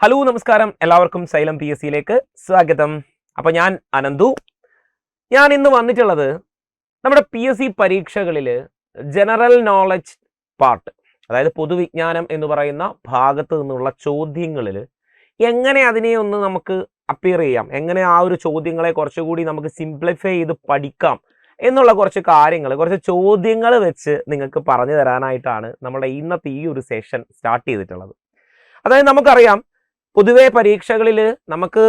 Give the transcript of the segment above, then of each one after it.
Hello നമസ്കാരം, എല്ലാവർക്കും xylem P S സിയിലേക്ക് സ്വാഗതം. അപ്പോൾ ഞാൻ അനന്തു. ഞാൻ ഇന്ന് വന്നിട്ടുള്ളത് നമ്മുടെ പി എസ് സി പരീക്ഷകളിൽ ജനറൽ നോളജ് പാർട്ട്, അതായത് പൊതുവിജ്ഞാനം എന്ന് പറയുന്ന ഭാഗത്ത് നിന്നുള്ള ചോദ്യങ്ങളിൽ എങ്ങനെ അതിനെ ഒന്ന് നമുക്ക് അപ്പിയർ ചെയ്യാം, എങ്ങനെ ആ ഒരു ചോദ്യങ്ങളെ കുറച്ചുകൂടി നമുക്ക് സിംപ്ലിഫൈ ചെയ്ത് പഠിക്കാം എന്നുള്ള കുറച്ച് കാര്യങ്ങൾ, കുറച്ച് ചോദ്യങ്ങൾ വെച്ച് നിങ്ങൾക്ക് പറഞ്ഞു തരാനായിട്ടാണ് നമ്മുടെ ഇന്നത്തെ ഈ ഒരു സെഷൻ സ്റ്റാർട്ട് ചെയ്തിട്ടുള്ളത്. അതായത് നമുക്കറിയാം, പൊതുവെ പരീക്ഷകളിൽ നമുക്ക്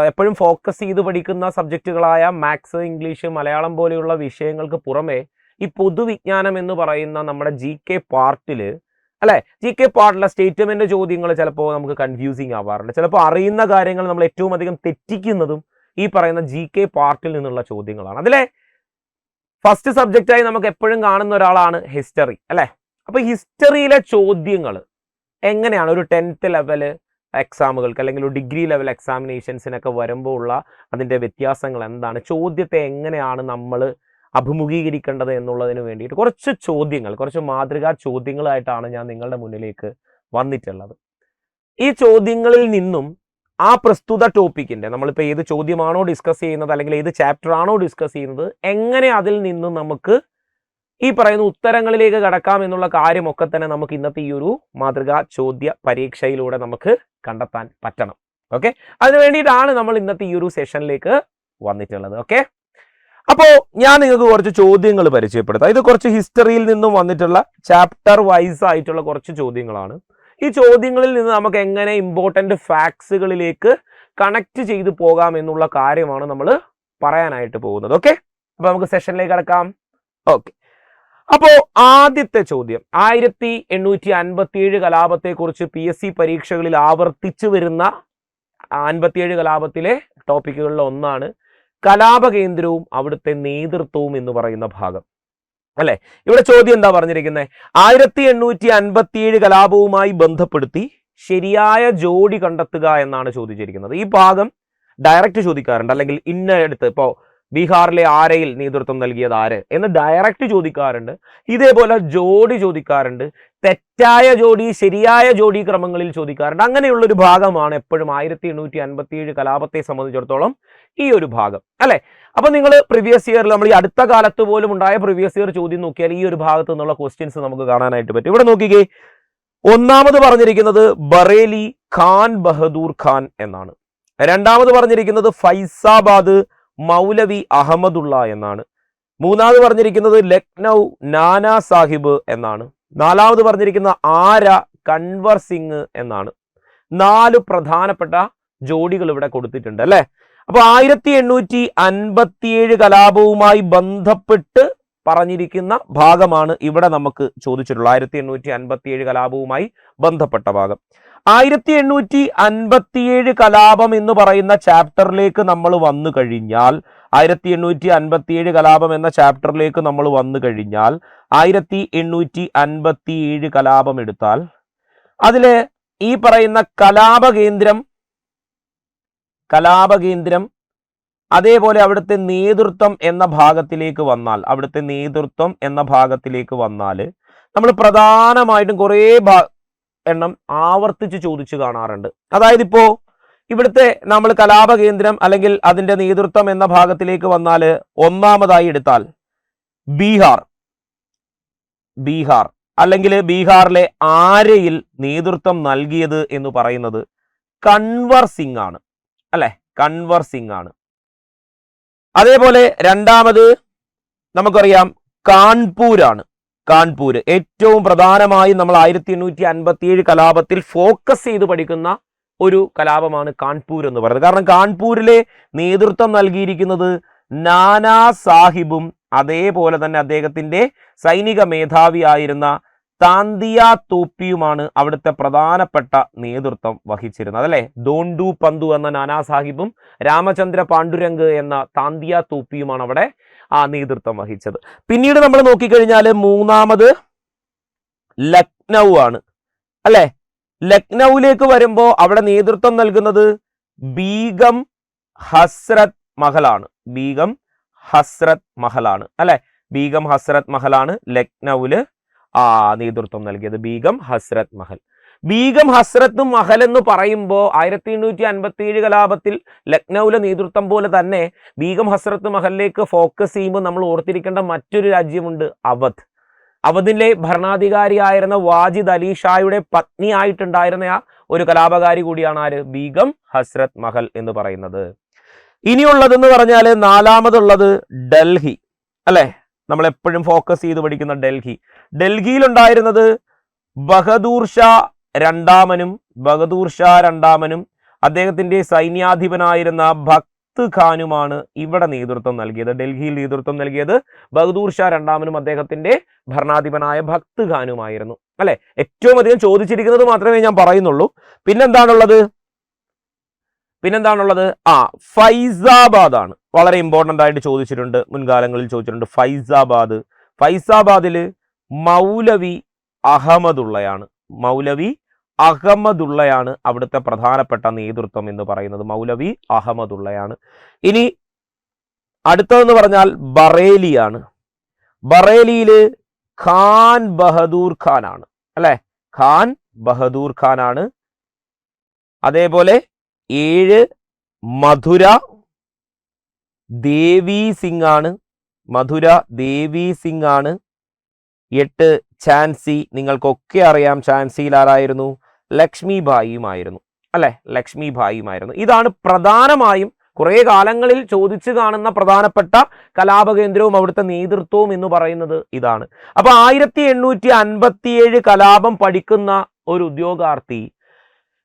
എപ്പോഴും ഫോക്കസ് ചെയ്ത് പഠിക്കുന്ന സബ്ജക്റ്റുകളായ മാത്സ്, ഇംഗ്ലീഷ്, മലയാളം പോലെയുള്ള വിഷയങ്ങൾക്ക് പുറമെ ഈ പൊതുവിജ്ഞാനം എന്ന് പറയുന്ന നമ്മുടെ GK പാർട്ടിൽ, അല്ലെ, GK പാർട്ടിലെ സ്റ്റേറ്റ്മെന്റ് ചോദ്യങ്ങൾ ചിലപ്പോൾ നമുക്ക് കൺഫ്യൂസിങ് ആവാറുണ്ട്. ചിലപ്പോൾ അറിയുന്ന കാര്യങ്ങൾ നമ്മൾ ഏറ്റവും അധികം തെറ്റിക്കുന്നതും ഈ പറയുന്ന GK പാർട്ടിൽ നിന്നുള്ള ചോദ്യങ്ങളാണ്. അതിലെ ഫസ്റ്റ് സബ്ജക്റ്റായി നമുക്ക് എപ്പോഴും കാണുന്ന ഒരാളാണ് ഹിസ്റ്ററി, അല്ലെ. അപ്പൊ ഹിസ്റ്ററിയിലെ ചോദ്യങ്ങൾ എങ്ങനെയാണ് ഒരു 10th ലെവല് എക്സാമുകൾക്ക് അല്ലെങ്കിൽ ഒരു ഡിഗ്രി ലെവൽ എക്സാമിനേഷൻസിനൊക്കെ വരുമ്പോൾ ഉള്ള അതിൻ്റെ വ്യത്യാസങ്ങൾ എന്താണ്, ചോദ്യത്തെ എങ്ങനെയാണ് നമ്മൾ അഭിമുഖീകരിക്കേണ്ടത് എന്നുള്ളതിന് വേണ്ടിയിട്ട് കുറച്ച് ചോദ്യങ്ങൾ, കുറച്ച് മാതൃകാ ചോദ്യങ്ങളായിട്ടാണ് ഞാൻ നിങ്ങളുടെ മുന്നിലേക്ക് വന്നിട്ടുള്ളത്. ഈ ചോദ്യങ്ങളിൽ നിന്നും ആ പ്രസ്തുത ടോപ്പിക്കിൻ്റെ, നമ്മളിപ്പോൾ ഏത് ചോദ്യമാണോ ഡിസ്കസ് ചെയ്യുന്നത് അല്ലെങ്കിൽ ഏത് ചാപ്റ്റർ ആണോ ഡിസ്കസ് ചെയ്യുന്നത്, എങ്ങനെ അതിൽ നിന്നും നമുക്ക് ഈ പറയുന്ന ഉത്തരങ്ങളിലേക്ക് കടക്കാം എന്നുള്ള കാര്യമൊക്കെ തന്നെ നമുക്ക് ഇന്നത്തെ ഈ ഒരു മാതൃകാ ചോദ്യ പരീക്ഷയിലൂടെ നമുക്ക് കണ്ടെത്താൻ പറ്റണം. ഓക്കെ, അതിനു വേണ്ടിയിട്ടാണ് നമ്മൾ ഇന്നത്തെ ഈ ഒരു സെഷനിലേക്ക് വന്നിട്ടുള്ളത്. ഓക്കെ, അപ്പോൾ ഞാൻ നിങ്ങൾക്ക് കുറച്ച് ചോദ്യങ്ങൾ പരിചയപ്പെടുത്താം. ഇത് കുറച്ച് ഹിസ്റ്ററിയിൽ നിന്നും വന്നിട്ടുള്ള ചാപ്റ്റർ വൈസ് ആയിട്ടുള്ള കുറച്ച് ചോദ്യങ്ങളാണ്. ഈ ചോദ്യങ്ങളിൽ നിന്ന് നമുക്ക് എങ്ങനെ ഇമ്പോർട്ടൻ്റ് ഫാക്ട്സുകളിലേക്ക് കണക്ട് ചെയ്ത് പോകാം എന്നുള്ള കാര്യമാണ് നമ്മൾ പറയാനായിട്ട് പോകുന്നത്. ഓക്കെ, അപ്പോൾ നമുക്ക് സെഷനിലേക്ക് കടക്കാം. ഓക്കെ, അപ്പോൾ ആദ്യത്തെ ചോദ്യം 1857 കലാപത്തെക്കുറിച്ച് PSC പരീക്ഷകളിൽ ആവർത്തിച്ചു വരുന്ന 57 കലാപത്തിലെ ടോപ്പിക്കുകളിൽ ഒന്നാണ് കലാപകേന്ദ്രവും അവിടുത്തെ നേതൃത്വവും എന്ന് പറയുന്ന ഭാഗം, അല്ലെ. ഇവിടെ ചോദ്യം എന്താ പറഞ്ഞിരിക്കുന്നത്? 1857 കലാപവുമായി ബന്ധപ്പെടുത്തി ശരിയായ ജോഡി കണ്ടെത്തുക എന്നാണ് ചോദിച്ചിരിക്കുന്നത്. ഈ ഭാഗം ഡയറക്റ്റ് ചോദിക്കാറുണ്ട്, അല്ലെങ്കിൽ ഇന്നടുത്ത് ഇപ്പോൾ ബീഹാറിലെ ആരയിൽ നേതൃത്വം നൽകിയത് ആര് എന്ന് ഡയറക്റ്റ് ചോദിക്കാറുണ്ട്. ഇതേപോലെ ജോഡി ചോദിക്കാറുണ്ട്, തെറ്റായ ജോഡി, ശരിയായ ജോഡി ക്രമങ്ങളിൽ ചോദിക്കാറുണ്ട്. അങ്ങനെയുള്ളൊരു ഭാഗമാണ് എപ്പോഴും 1857 കലാപത്തെ സംബന്ധിച്ചിടത്തോളം ഈ ഒരു ഭാഗം, അല്ലെ. അപ്പൊ നിങ്ങൾ പ്രീവിയസ് ഇയറിൽ, നമ്മൾ ഈ അടുത്ത കാലത്ത് പോലും ഉണ്ടായ പ്രീവിയസ് ഇയർ ചോദ്യം നോക്കിയാൽ ഈ ഒരു ഭാഗത്ത് നിന്നുള്ള ക്വസ്റ്റ്യൻസ് നമുക്ക് കാണാനായിട്ട് പറ്റും. ഇവിടെ നോക്കിക്കേ, ഒന്നാമത് പറഞ്ഞിരിക്കുന്നത് ബറേലി ഖാൻ ബഹദൂർ ഖാൻ എന്നാണ്. രണ്ടാമത് പറഞ്ഞിരിക്കുന്നത് ഫൈസാബാദ് മൗലവി അഹമ്മദുള്ള എന്നാണ്. മൂന്നാമത് പറഞ്ഞിരിക്കുന്നത് ലക്നൗ നാനാ സാഹിബ് എന്നാണ്. നാലാമത് പറഞ്ഞിരിക്കുന്ന ആര കൻവർ സിംഗ് എന്നാണ്. 4 പ്രധാനപ്പെട്ട ജോഡികൾ ഇവിടെ കൊടുത്തിട്ടുണ്ട്, അല്ലെ. അപ്പൊ 1857 കലാപവുമായി ബന്ധപ്പെട്ട് പറഞ്ഞിരിക്കുന്ന ഭാഗമാണ് ഇവിടെ നമുക്ക് ചോദിച്ചിട്ടുള്ളത്. 1857 കലാപവുമായി ബന്ധപ്പെട്ട ഭാഗം. 1857 കലാപം എന്ന് പറയുന്ന ചാപ്റ്ററിലേക്ക് നമ്മൾ വന്നു കഴിഞ്ഞാൽ, 1857 കലാപം എന്ന ചാപ്റ്ററിലേക്ക് നമ്മൾ വന്നു കഴിഞ്ഞാൽ 1857 കലാപം എടുത്താൽ അതില് ഈ പറയുന്ന കലാപകേന്ദ്രം അതേപോലെ അവിടുത്തെ നേതൃത്വം എന്ന ഭാഗത്തിലേക്ക് വന്നാൽ നമ്മൾ പ്രധാനമായിട്ടും കുറേ എണ്ണം ആവർത്തിച്ച് ചോദിച്ചു കാണാറുണ്ട്. അതായത് ഇപ്പോ ഇവിടുത്തെ നമ്മൾ കലാപകേന്ദ്രം അല്ലെങ്കിൽ അതിന്റെ നേതൃത്വം എന്ന ഭാഗത്തിലേക്ക് വന്നാൽ ഒന്നാമതായി എടുത്താൽ ബീഹാർ അല്ലെങ്കിൽ ബീഹാറിലെ ആരയിൽ നേതൃത്വം നൽകിയത് എന്ന് പറയുന്നത് കൻവർ സിംഗ് ആണ്, അല്ലെ. കൻവർ സിംഗ് ആണ്. അതേപോലെ രണ്ടാമത് നമുക്കറിയാം കാൺപൂരാണ്. കാൺപൂർ ഏറ്റവും പ്രധാനമായും നമ്മൾ 1857 കലാപത്തിൽ ഫോക്കസ് ചെയ്ത് പഠിക്കുന്ന ഒരു കലാപമാണ് കാൺപൂർ എന്ന് പറയുന്നത്. കാരണം കാൺപൂരിലെ നേതൃത്വം നൽകിയിരിക്കുന്നത് നാനാ സാഹിബും അതേപോലെ തന്നെ അദ്ദേഹത്തിന്റെ സൈനിക മേധാവിയായിരുന്ന താന്തിയ തോപ്പിയുമാണ് അവിടുത്തെ പ്രധാനപ്പെട്ട നേതൃത്വം വഹിച്ചിരുന്നത്, അല്ലെ. ദോണ്ടു പന്തു എന്ന നാനാ സാഹിബും രാമചന്ദ്ര പാണ്ഡുരംഗ് എന്ന താന്തിയ തോപ്പിയുമാണ് അവിടെ ആ നേതൃത്വം വഹിച്ചത്. പിന്നീട് നമ്മൾ നോക്കിക്കഴിഞ്ഞാൽ മൂന്നാമത് ലക്നൗ ആണ്, അല്ലെ. ലക്നൌവിലേക്ക് വരുമ്പോൾ അവിടെ നേതൃത്വം നൽകുന്നത് ബീഗം ഹസ്രത് മഹലാണ്, അല്ലെ. ബീഗം ഹസ്രത് മഹലാണ് ലക്നൌവില് നേതൃത്വം നൽകിയത്, ബീഗം ഹസ്രത് മഹൽ. ബീഗം ഹസ്രത്ത് മഹൽ എന്ന് പറയുമ്പോൾ 1857 കലാപത്തിൽ ലക്നൌവിലെ നേതൃത്വം പോലെ തന്നെ ബീഗം ഹസ്രത്ത് മഹലിലേക്ക് ഫോക്കസ് ചെയ്യുമ്പോൾ നമ്മൾ ഓർത്തിരിക്കേണ്ട മറ്റൊരു രാജ്യമുണ്ട്, അവധ്. അവധിലെ ഭരണാധികാരിയായിരുന്ന വാജിദ് അലി ഷായുടെ പത്നിയായിട്ടുണ്ടായിരുന്ന ഒരു കലാപകാരി കൂടിയാണ് ആര്? ബീഗം ഹസ്രത്ത് മഹൽ എന്ന് പറയുന്നത്. ഇനിയുള്ളതെന്ന് പറഞ്ഞാൽ നാലാമതുള്ളത് ഡൽഹി, അല്ലെ? നമ്മൾ എപ്പോഴും ഫോക്കസ് ചെയ്ത് പഠിക്കുന്ന ഡൽഹി. ഡൽഹിയിലുണ്ടായിരുന്നത് ബഹദൂർ ഷാ രണ്ടാമനും അദ്ദേഹത്തിന്റെ സൈന്യാധിപനായിരുന്ന ഭക്ത് ഖാനുമാണ് ഇവിടെ നേതൃത്വം നൽകിയത്. ഡൽഹിയിൽ നേതൃത്വം നൽകിയത് ബഹദൂർ ഷാ രണ്ടാമനും അദ്ദേഹത്തിന്റെ ഭരണാധിപനായ ഭക്ത് ഖാനുമായിരുന്നു, അല്ലെ? ഏറ്റവും അധികം ചോദിച്ചിരിക്കുന്നത് മാത്രമേ ഞാൻ പറയുന്നുള്ളൂ. പിന്നെന്താണുള്ളത്? ഫൈസാബാദ് ആണ്. വളരെ ഇമ്പോർട്ടന്റ് ആയിട്ട് ചോദിച്ചിട്ടുണ്ട്, മുൻകാലങ്ങളിൽ ചോദിച്ചിട്ടുണ്ട്. ഫൈസാബാദില് മൗലവി അഹമ്മദുള്ളയാണ് അവിടുത്തെ പ്രധാനപ്പെട്ട നേതൃത്വം എന്ന് പറയുന്നത്. മൗലവി അഹമ്മദുള്ളയാണ്. ഇനി അടുത്തതെന്ന് പറഞ്ഞാൽ ബറേലിയാണ്. ബറേലിയില് ഖാൻ ബഹദൂർ ഖാൻ ആണ്, അല്ലെ? ഖാൻ ബഹദൂർ ഖാൻ ആണ്. അതേപോലെ 7 മധുര ദേവി സിംഗ് ആണ്. 8 ഝാൻസി. നിങ്ങൾക്കൊക്കെ അറിയാം ഝാൻസിയിൽ ആരായിരുന്നു? ലക്ഷ്മിഭായിയുമായിരുന്നു, അല്ലെ? ലക്ഷ്മിഭായിയുമായിരുന്നു. ഇതാണ് പ്രധാനമായും കുറെ കാലങ്ങളിൽ ചോദിച്ചു കാണുന്ന പ്രധാനപ്പെട്ട കലാപകേന്ദ്രവും അവിടുത്തെ നേതൃത്വവും എന്ന് പറയുന്നത് ഇതാണ്. അപ്പൊ 1857 കലാപം പഠിക്കുന്ന ഒരു ഉദ്യോഗാർത്ഥി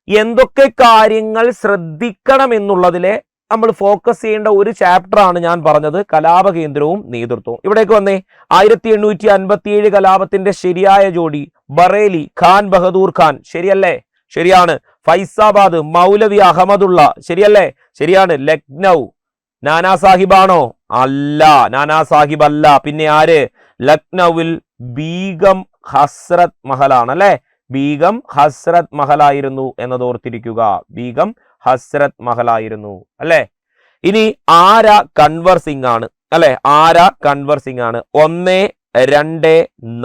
എന്തൊക്കെ കാര്യങ്ങൾ ശ്രദ്ധിക്കണം എന്നുള്ളതിലെ നമ്മൾ ഫോക്കസ് ചെയ്യേണ്ട ഒരു ചാപ്റ്റർ ആണ് ഞാൻ പറഞ്ഞത്, കലാപകേന്ദ്രവും നേതൃത്വവും. ഇവിടേക്ക് വന്നേ. 1857 കലാപത്തിന്റെ ശരിയായ ജോഡി ബറേലി ഖാൻ ബഹദൂർ ഖാൻ, ശരിയല്ലേ? ശരിയാണ്. ഫൈസാബാദ് മൗലവി അഹമ്മദുള്ള, ശരിയല്ലേ? ശരിയാണ്. ലക്നൗ നാനാ സാഹിബാണോ? അല്ല, നാനാ സാഹിബ് അല്ല. പിന്നെ ആര്? ലക്നൌവിൽ ബീഗം ഹസ്രത്ത് മഹലാണ്, അല്ലെ? ബീഗം ഹസ്രത്ത് മഹലായിരുന്നു എന്നത് ഓർത്തിരിക്കുക. ബീഗം ഹസ്രത്ത് മഹലായിരുന്നു, അല്ലെ? ഇനി ആര കൺവർ സിംഗ് ആണ്, അല്ലെ? ആര കൺവർ സിംഗ് ആണ്. 1, 2,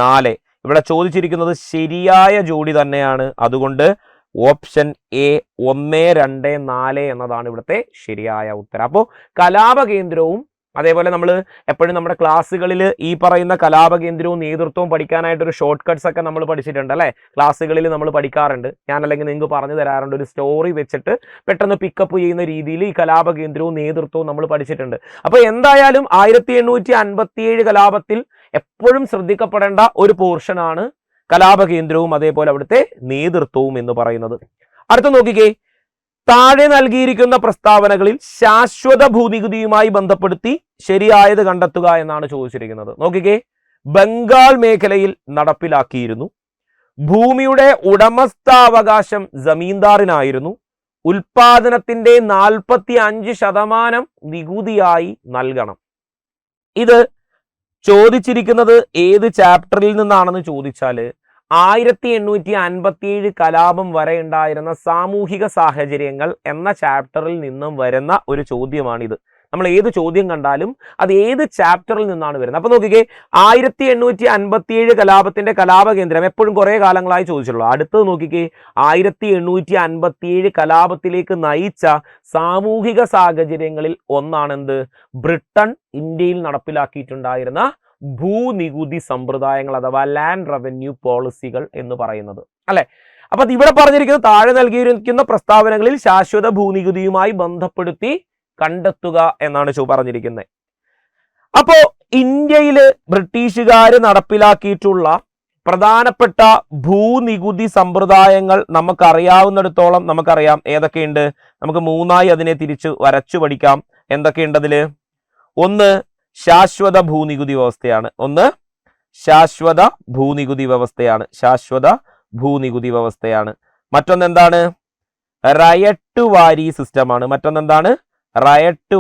4 ഇവിടെ ചോദിച്ചിരിക്കുന്നത് ശരിയായ ജോഡി തന്നെയാണ്. അതുകൊണ്ട് ഓപ്ഷൻ എ 1, 2, 4 എന്നതാണ് ഇവിടുത്തെ ശരിയായ ഉത്തരം. അപ്പോൾ കലാപകേന്ദ്രവും അതേപോലെ നമ്മൾ എപ്പോഴും നമ്മുടെ ക്ലാസ്സുകളിൽ ഈ പറയുന്ന കലാപകേന്ദ്രവും നേതൃത്വവും പഠിക്കാനായിട്ട് ഒരു ഷോർട്ട് കട്ട്സ് ഒക്കെ നമ്മൾ പഠിച്ചിട്ടുണ്ട്, അല്ലെ? ക്ലാസ്സുകളിൽ നമ്മൾ പഠിക്കാറുണ്ട്. ഞാൻ അല്ലെങ്കിൽ നിങ്ങൾക്ക് പറഞ്ഞു തരാറുണ്ട്. ഒരു സ്റ്റോറി വെച്ചിട്ട് പെട്ടെന്ന് പിക്കപ്പ് ചെയ്യുന്ന രീതിയിൽ ഈ കലാപകേന്ദ്രവും നേതൃത്വവും നമ്മൾ പഠിച്ചിട്ടുണ്ട്. അപ്പൊ എന്തായാലും 1857 കലാപത്തിൽ എപ്പോഴും ശ്രദ്ധിക്കപ്പെടേണ്ട ഒരു പോർഷനാണ് കലാപകേന്ദ്രവും അതേപോലെ അവിടുത്തെ നേതൃത്വവും എന്ന് പറയുന്നത്. അടുത്ത നോക്കിക്കേ. താഴെ നൽകിയിരിക്കുന്ന പ്രസ്താവനകളിൽ ശാശ്വത ഭൂനികുതിയുമായി ബന്ധപ്പെടുത്തി ശരിയായത് കണ്ടെത്തുക എന്നാണ് ചോദിച്ചിരിക്കുന്നത്. നോക്കിക്കേ. ബംഗാൾ മേഖലയിൽ നടപ്പിലാക്കിയിരുന്നു. ഭൂമിയുടെ ഉടമസ്ഥാവകാശം ജമീന്ദാറിനായിരുന്നു. ഉൽപാദനത്തിന്റെ 45% നികുതിയായി നൽകണം. ഇത് ചോദിച്ചിരിക്കുന്നത് ഏത് ചാപ്റ്ററിൽ നിന്നാണെന്ന് ചോദിച്ചാല് 1857 കലാപം വരെ ഉണ്ടായിരുന്ന സാമൂഹിക സാഹചര്യങ്ങൾ എന്ന ചാപ്റ്ററിൽ നിന്നും വരുന്ന ഒരു ചോദ്യമാണിത്. നമ്മൾ ഏത് ചോദ്യം കണ്ടാലും അത് ഏത് ചാപ്റ്ററിൽ നിന്നാണ് വരുന്നത്. അപ്പൊ നോക്കിക്കേ. 1857 കലാപത്തിന്റെ കലാപകേന്ദ്രം എപ്പോഴും കുറെ കാലങ്ങളായി ചോദിച്ചിട്ടുള്ളൂ. അടുത്തത് നോക്കിക്കേ. 1857 കലാപത്തിലേക്ക് നയിച്ച സാമൂഹിക സാഹചര്യങ്ങളിൽ ഒന്നാണെന്ത്? ബ്രിട്ടൻ ഇന്ത്യയിൽ നടപ്പിലാക്കിയിട്ടുണ്ടായിരുന്ന ഭൂനികുതി സമ്പ്രദായങ്ങൾ അഥവാ ലാൻഡ് റവന്യൂ പോളിസികൾ എന്ന് പറയുന്നത്, അല്ലെ? അപ്പൊ ഇവിടെ പറഞ്ഞിരിക്കുന്ന താഴെ നൽകിയിരിക്കുന്ന പ്രസ്താവനകളിൽ ശാശ്വത ഭൂനികുതിയുമായി ബന്ധപ്പെടുത്തി കണ്ടെത്തുക എന്നാണ് പറഞ്ഞിരിക്കുന്നത്. അപ്പോ ഇന്ത്യയില് ബ്രിട്ടീഷുകാര് നടപ്പിലാക്കിയിട്ടുള്ള പ്രധാനപ്പെട്ട ഭൂനികുതി സമ്പ്രദായങ്ങൾ നമുക്കറിയാവുന്നിടത്തോളം നമുക്കറിയാം. ഏതൊക്കെയുണ്ട്? നമുക്ക് 3ആയി അതിനെ തിരിച്ചു വരച്ചു പഠിക്കാം. എന്തൊക്കെയുണ്ട് അതില്? 1 ശാശ്വത ഭൂനികുതി വ്യവസ്ഥയാണ്. ശാശ്വത ഭൂനികുതി വ്യവസ്ഥയാണ്. മറ്റൊന്ന് എന്താണ്? റയട്ട് വാരി സിസ്റ്റമാണ്. റയട്ട്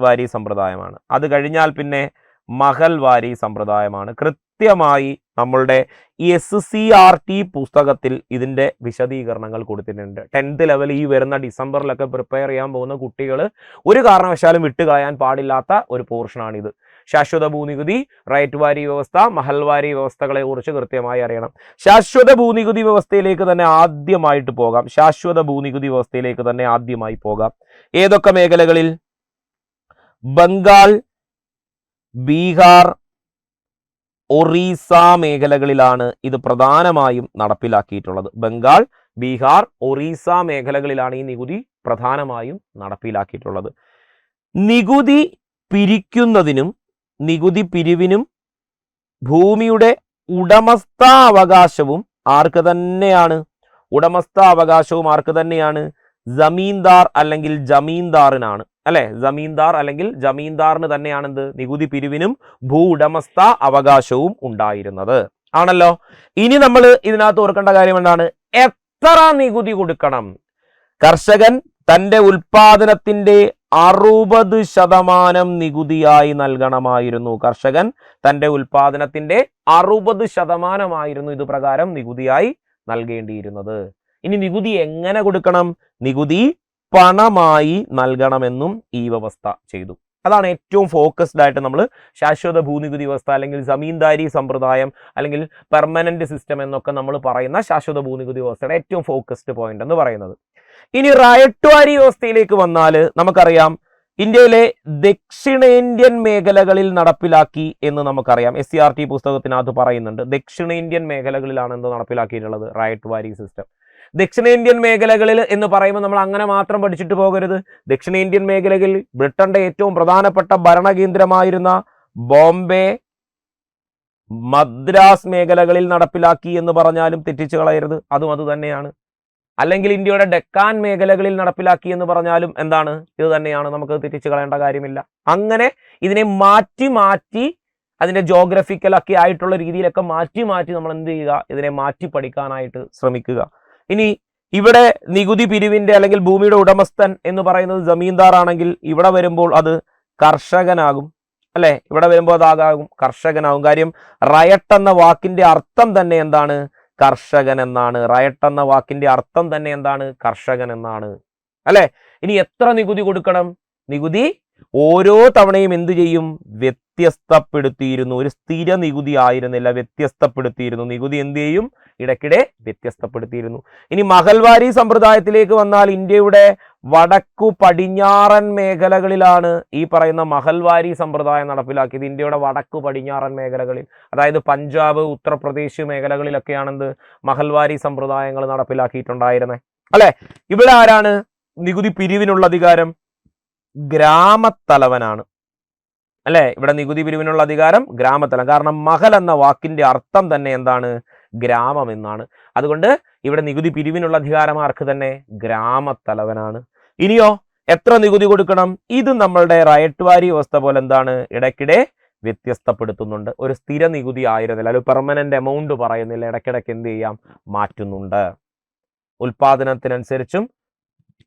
വാരി സമ്പ്രദായമാണ്. അത് കഴിഞ്ഞാൽ പിന്നെ മഹൽ വാരി സമ്പ്രദായമാണ്. കൃത്യമായി നമ്മളുടെ ഈ SCRT പുസ്തകത്തിൽ ഇതിന്റെ വിശദീകരണങ്ങൾ കൊടുത്തിട്ടുണ്ട്. 10th ലെവൽ ഈ വരുന്ന ഡിസംബറിലൊക്കെ പ്രിപ്പയർ ചെയ്യാൻ പോകുന്ന കുട്ടികൾ ഒരു കാരണവശാലും വിട്ടുകളയാൻ പാടില്ലാത്ത ഒരു പോർഷനാണിത്. ശാശ്വത ഭൂനികുതി, റൈറ്റ് വാരി വ്യവസ്ഥ, മഹൽവാരി വ്യവസ്ഥകളെ കുറിച്ച് കൃത്യമായി അറിയണം. ശാശ്വത ഭൂനികുതി വ്യവസ്ഥയിലേക്ക് തന്നെ ആദ്യമായിട്ട് പോകാം. ശാശ്വത ഭൂനികുതി വ്യവസ്ഥയിലേക്ക് തന്നെ ആദ്യമായി പോകാം. ഏതൊക്കെ മേഖലകളിൽ? ബംഗാൾ, ബീഹാർ, ഒറീസ മേഖലകളിലാണ് ഇത് പ്രധാനമായും നടപ്പിലാക്കിയിട്ടുള്ളത്. ബംഗാൾ, ബീഹാർ, ഒറീസ മേഖലകളിലാണ് ഈ നികുതി പ്രധാനമായും നടപ്പിലാക്കിയിട്ടുള്ളത്. നികുതി പിരിക്കുന്നതിനും നികുതി പിരിവിനും ഭൂമിയുടെ ഉടമസ്ഥാവകാശവും ആർക്ക് തന്നെയാണ്? ഉടമസ്ഥാവകാശവും ആർക്ക് തന്നെയാണ്? ജമീന്ദാർ അല്ലെങ്കിൽ ജമീന്ദാറിനാണ്, അല്ലെ? ജമീന്ദാർ അല്ലെങ്കിൽ ജമീന്ദാറിന് തന്നെയാണ് എന്ത്? നികുതി പിരിവിനും ഭൂ ഉടമസ്ഥ അവകാശവും ഉണ്ടായിരുന്നത് ആണല്ലോ. ഇനി നമ്മൾ ഇതിനകത്ത് ഓർക്കേണ്ട കാര്യം എന്താണ്? എത്ര നികുതി കൊടുക്കണം? കർഷകൻ തന്റെ ഉൽപാദനത്തിന്റെ 60% നികുതിയായി നൽകണമായിരുന്നു. കർഷകൻ തന്റെ ഉൽപാദനത്തിന്റെ 60% ഇത് പ്രകാരം നികുതിയായി നൽകേണ്ടിയിരുന്നത്. ഇനി നികുതി എങ്ങനെ കൊടുക്കണം? നികുതി പണമായി നൽകണമെന്നും ഈ വ്യവസ്ഥ ചെയ്തു. അതാണ് ഏറ്റവും ഫോക്കസ്ഡ് ആയിട്ട് നമ്മൾ ശാശ്വത ഭൂനികുതി വ്യവസ്ഥ അല്ലെങ്കിൽ ജമീന്ദാരി സമ്പ്രദായം അല്ലെങ്കിൽ പെർമനന്റ് സിസ്റ്റം എന്നൊക്കെ നമ്മൾ പറയുന്ന ശാശ്വത ഭൂനികുതി വ്യവസ്ഥയുടെ ഏറ്റവും ഫോക്കസ്ഡ് പോയിന്റ് എന്ന് പറയുന്നത്. ഇനി റൈറ്റ് വാരി വ്യവസ്ഥയിലേക്ക് വന്നാൽ നമുക്കറിയാം ഇന്ത്യയിലെ ദക്ഷിണേന്ത്യൻ മേഖലകളിൽ നടപ്പിലാക്കി എന്ന് നമുക്കറിയാം. SCRT പുസ്തകത്തിനകത്ത് പറയുന്നുണ്ട് ദക്ഷിണേന്ത്യൻ മേഖലകളിലാണ് എന്ത് നടപ്പിലാക്കിയിട്ടുള്ളത്? റൈറ്റ് വാരി സിസ്റ്റം. ദക്ഷിണേന്ത്യൻ മേഖലകളിൽ എന്ന് പറയുമ്പോൾ നമ്മൾ അങ്ങനെ മാത്രം പഠിച്ചിട്ട് പോകരുത്. ദക്ഷിണേന്ത്യൻ മേഖലകളിൽ ബ്രിട്ടന്റെ ഏറ്റവും പ്രധാനപ്പെട്ട ഭരണകേന്ദ്രമായിരുന്ന ബോംബെ, മദ്രാസ് മേഖലകളിൽ നടപ്പിലാക്കി എന്ന് പറഞ്ഞാലും തെറ്റിച്ചു കളയരുത്, അതും അത് തന്നെയാണ്. അല്ലെങ്കിൽ ഇന്ത്യയുടെ ഡെക്കാൻ മേഖലകളിൽ നടപ്പിലാക്കി എന്ന് പറഞ്ഞാലും എന്താണ്? ഇത് തന്നെയാണ്, നമുക്ക് തെറ്റിച്ചു കളയേണ്ട കാര്യമില്ല. അങ്ങനെ ഇതിനെ മാറ്റി മാറ്റി അതിന്റെ ജോഗ്രഫിക്കൽ ഒക്കെ ആയിട്ടുള്ള രീതിയിലൊക്കെ മാറ്റി മാറ്റി നമ്മൾ എന്ത് ചെയ്യുക? ഇതിനെ മാറ്റി പഠിക്കാനായിട്ട് ശ്രമിക്കുക. ഇനി ഇവിടെ നികുതി പിരിവിന്റെ അല്ലെങ്കിൽ ഭൂമിയുടെ ഉടമസ്ഥൻ എന്ന് പറയുന്നത് ജമീന്ദാർ ആണെങ്കിൽ ഇവിടെ വരുമ്പോൾ അത് കർഷകനാകും, അല്ലെ? ഇവിടെ വരുമ്പോൾ അതാകും കർഷകനാകും. കാര്യം റയട്ട് എന്ന വാക്കിന്റെ അർത്ഥം തന്നെ എന്താണ്? കർഷകൻ എന്നാണ്. റയട്ട് എന്ന വാക്കിന്റെ അർത്ഥം തന്നെ എന്താണ്? കർഷകൻ എന്നാണ്, അല്ലെ? ഇനി എത്ര നികുതി കൊടുക്കണം? നികുതി ഓരോ തവണയും എന്ത് ചെയ്യും? വ്യത്യസ്തപ്പെടുത്തിയിരുന്നു. ഒരു സ്ഥിര നികുതി ആയിരുന്നില്ല, വ്യത്യസ്തപ്പെടുത്തിയിരുന്നു. നികുതി എന്ത് ചെയ്യും? ഇടയ്ക്കിടെ വ്യത്യസ്തപ്പെടുത്തിയിരുന്നു. ഇനി മഹൽവാരി സമ്പ്രദായത്തിലേക്ക് വന്നാൽ ഇന്ത്യയുടെ വടക്കു പടിഞ്ഞാറൻ മേഖലകളിലാണ് ഈ പറയുന്ന മഹൽവാരി സമ്പ്രദായം നടപ്പിലാക്കിയത്. ഇന്ത്യയുടെ വടക്കു പടിഞ്ഞാറൻ മേഖലകളിൽ, അതായത് പഞ്ചാബ്, ഉത്തർപ്രദേശ് മേഖലകളിലൊക്കെയാണെന്ത് മഹൽവാരി സമ്പ്രദായങ്ങൾ നടപ്പിലാക്കിയിട്ടുണ്ടായിരുന്നത്, അല്ലെ? ഇവിടെ ആരാണ് നികുതി പിരിവിനുള്ള അധികാരം? ഗ്രാമത്തലവനാണ്, അല്ലെ? ഇവിടെ നികുതി പിരിവിനുള്ള അധികാരം ഗ്രാമത്തലവൻ. കാരണം മഹൽ എന്ന വാക്കിന്റെ അർത്ഥം തന്നെ എന്താണ്? ഗ്രാമം എന്നാണ്. അതുകൊണ്ട് ഇവിടെ നികുതി പിരിവിനുള്ള അധികാരം ആർക്ക് തന്നെ? ഗ്രാമത്തലവനാണ്. ഇനിയോ എത്ര നികുതി കൊടുക്കണം? ഇത് നമ്മളുടെ റൈറ്റ് വാരി വ്യവസ്ഥ പോലെ എന്താണ്? ഇടയ്ക്കിടെ വ്യത്യസ്തപ്പെടുത്തുന്നുണ്ട്. ഒരു സ്ഥിര നികുതി ആയിരുന്നില്ല, ഒരു പെർമനന്റ് എമൗണ്ട് പറയുന്നില്ല, ഇടയ്ക്കിടയ്ക്ക് എന്ത് ചെയ്യാം? മാറ്റുന്നുണ്ട്. ഉൽപാദനത്തിനനുസരിച്ചും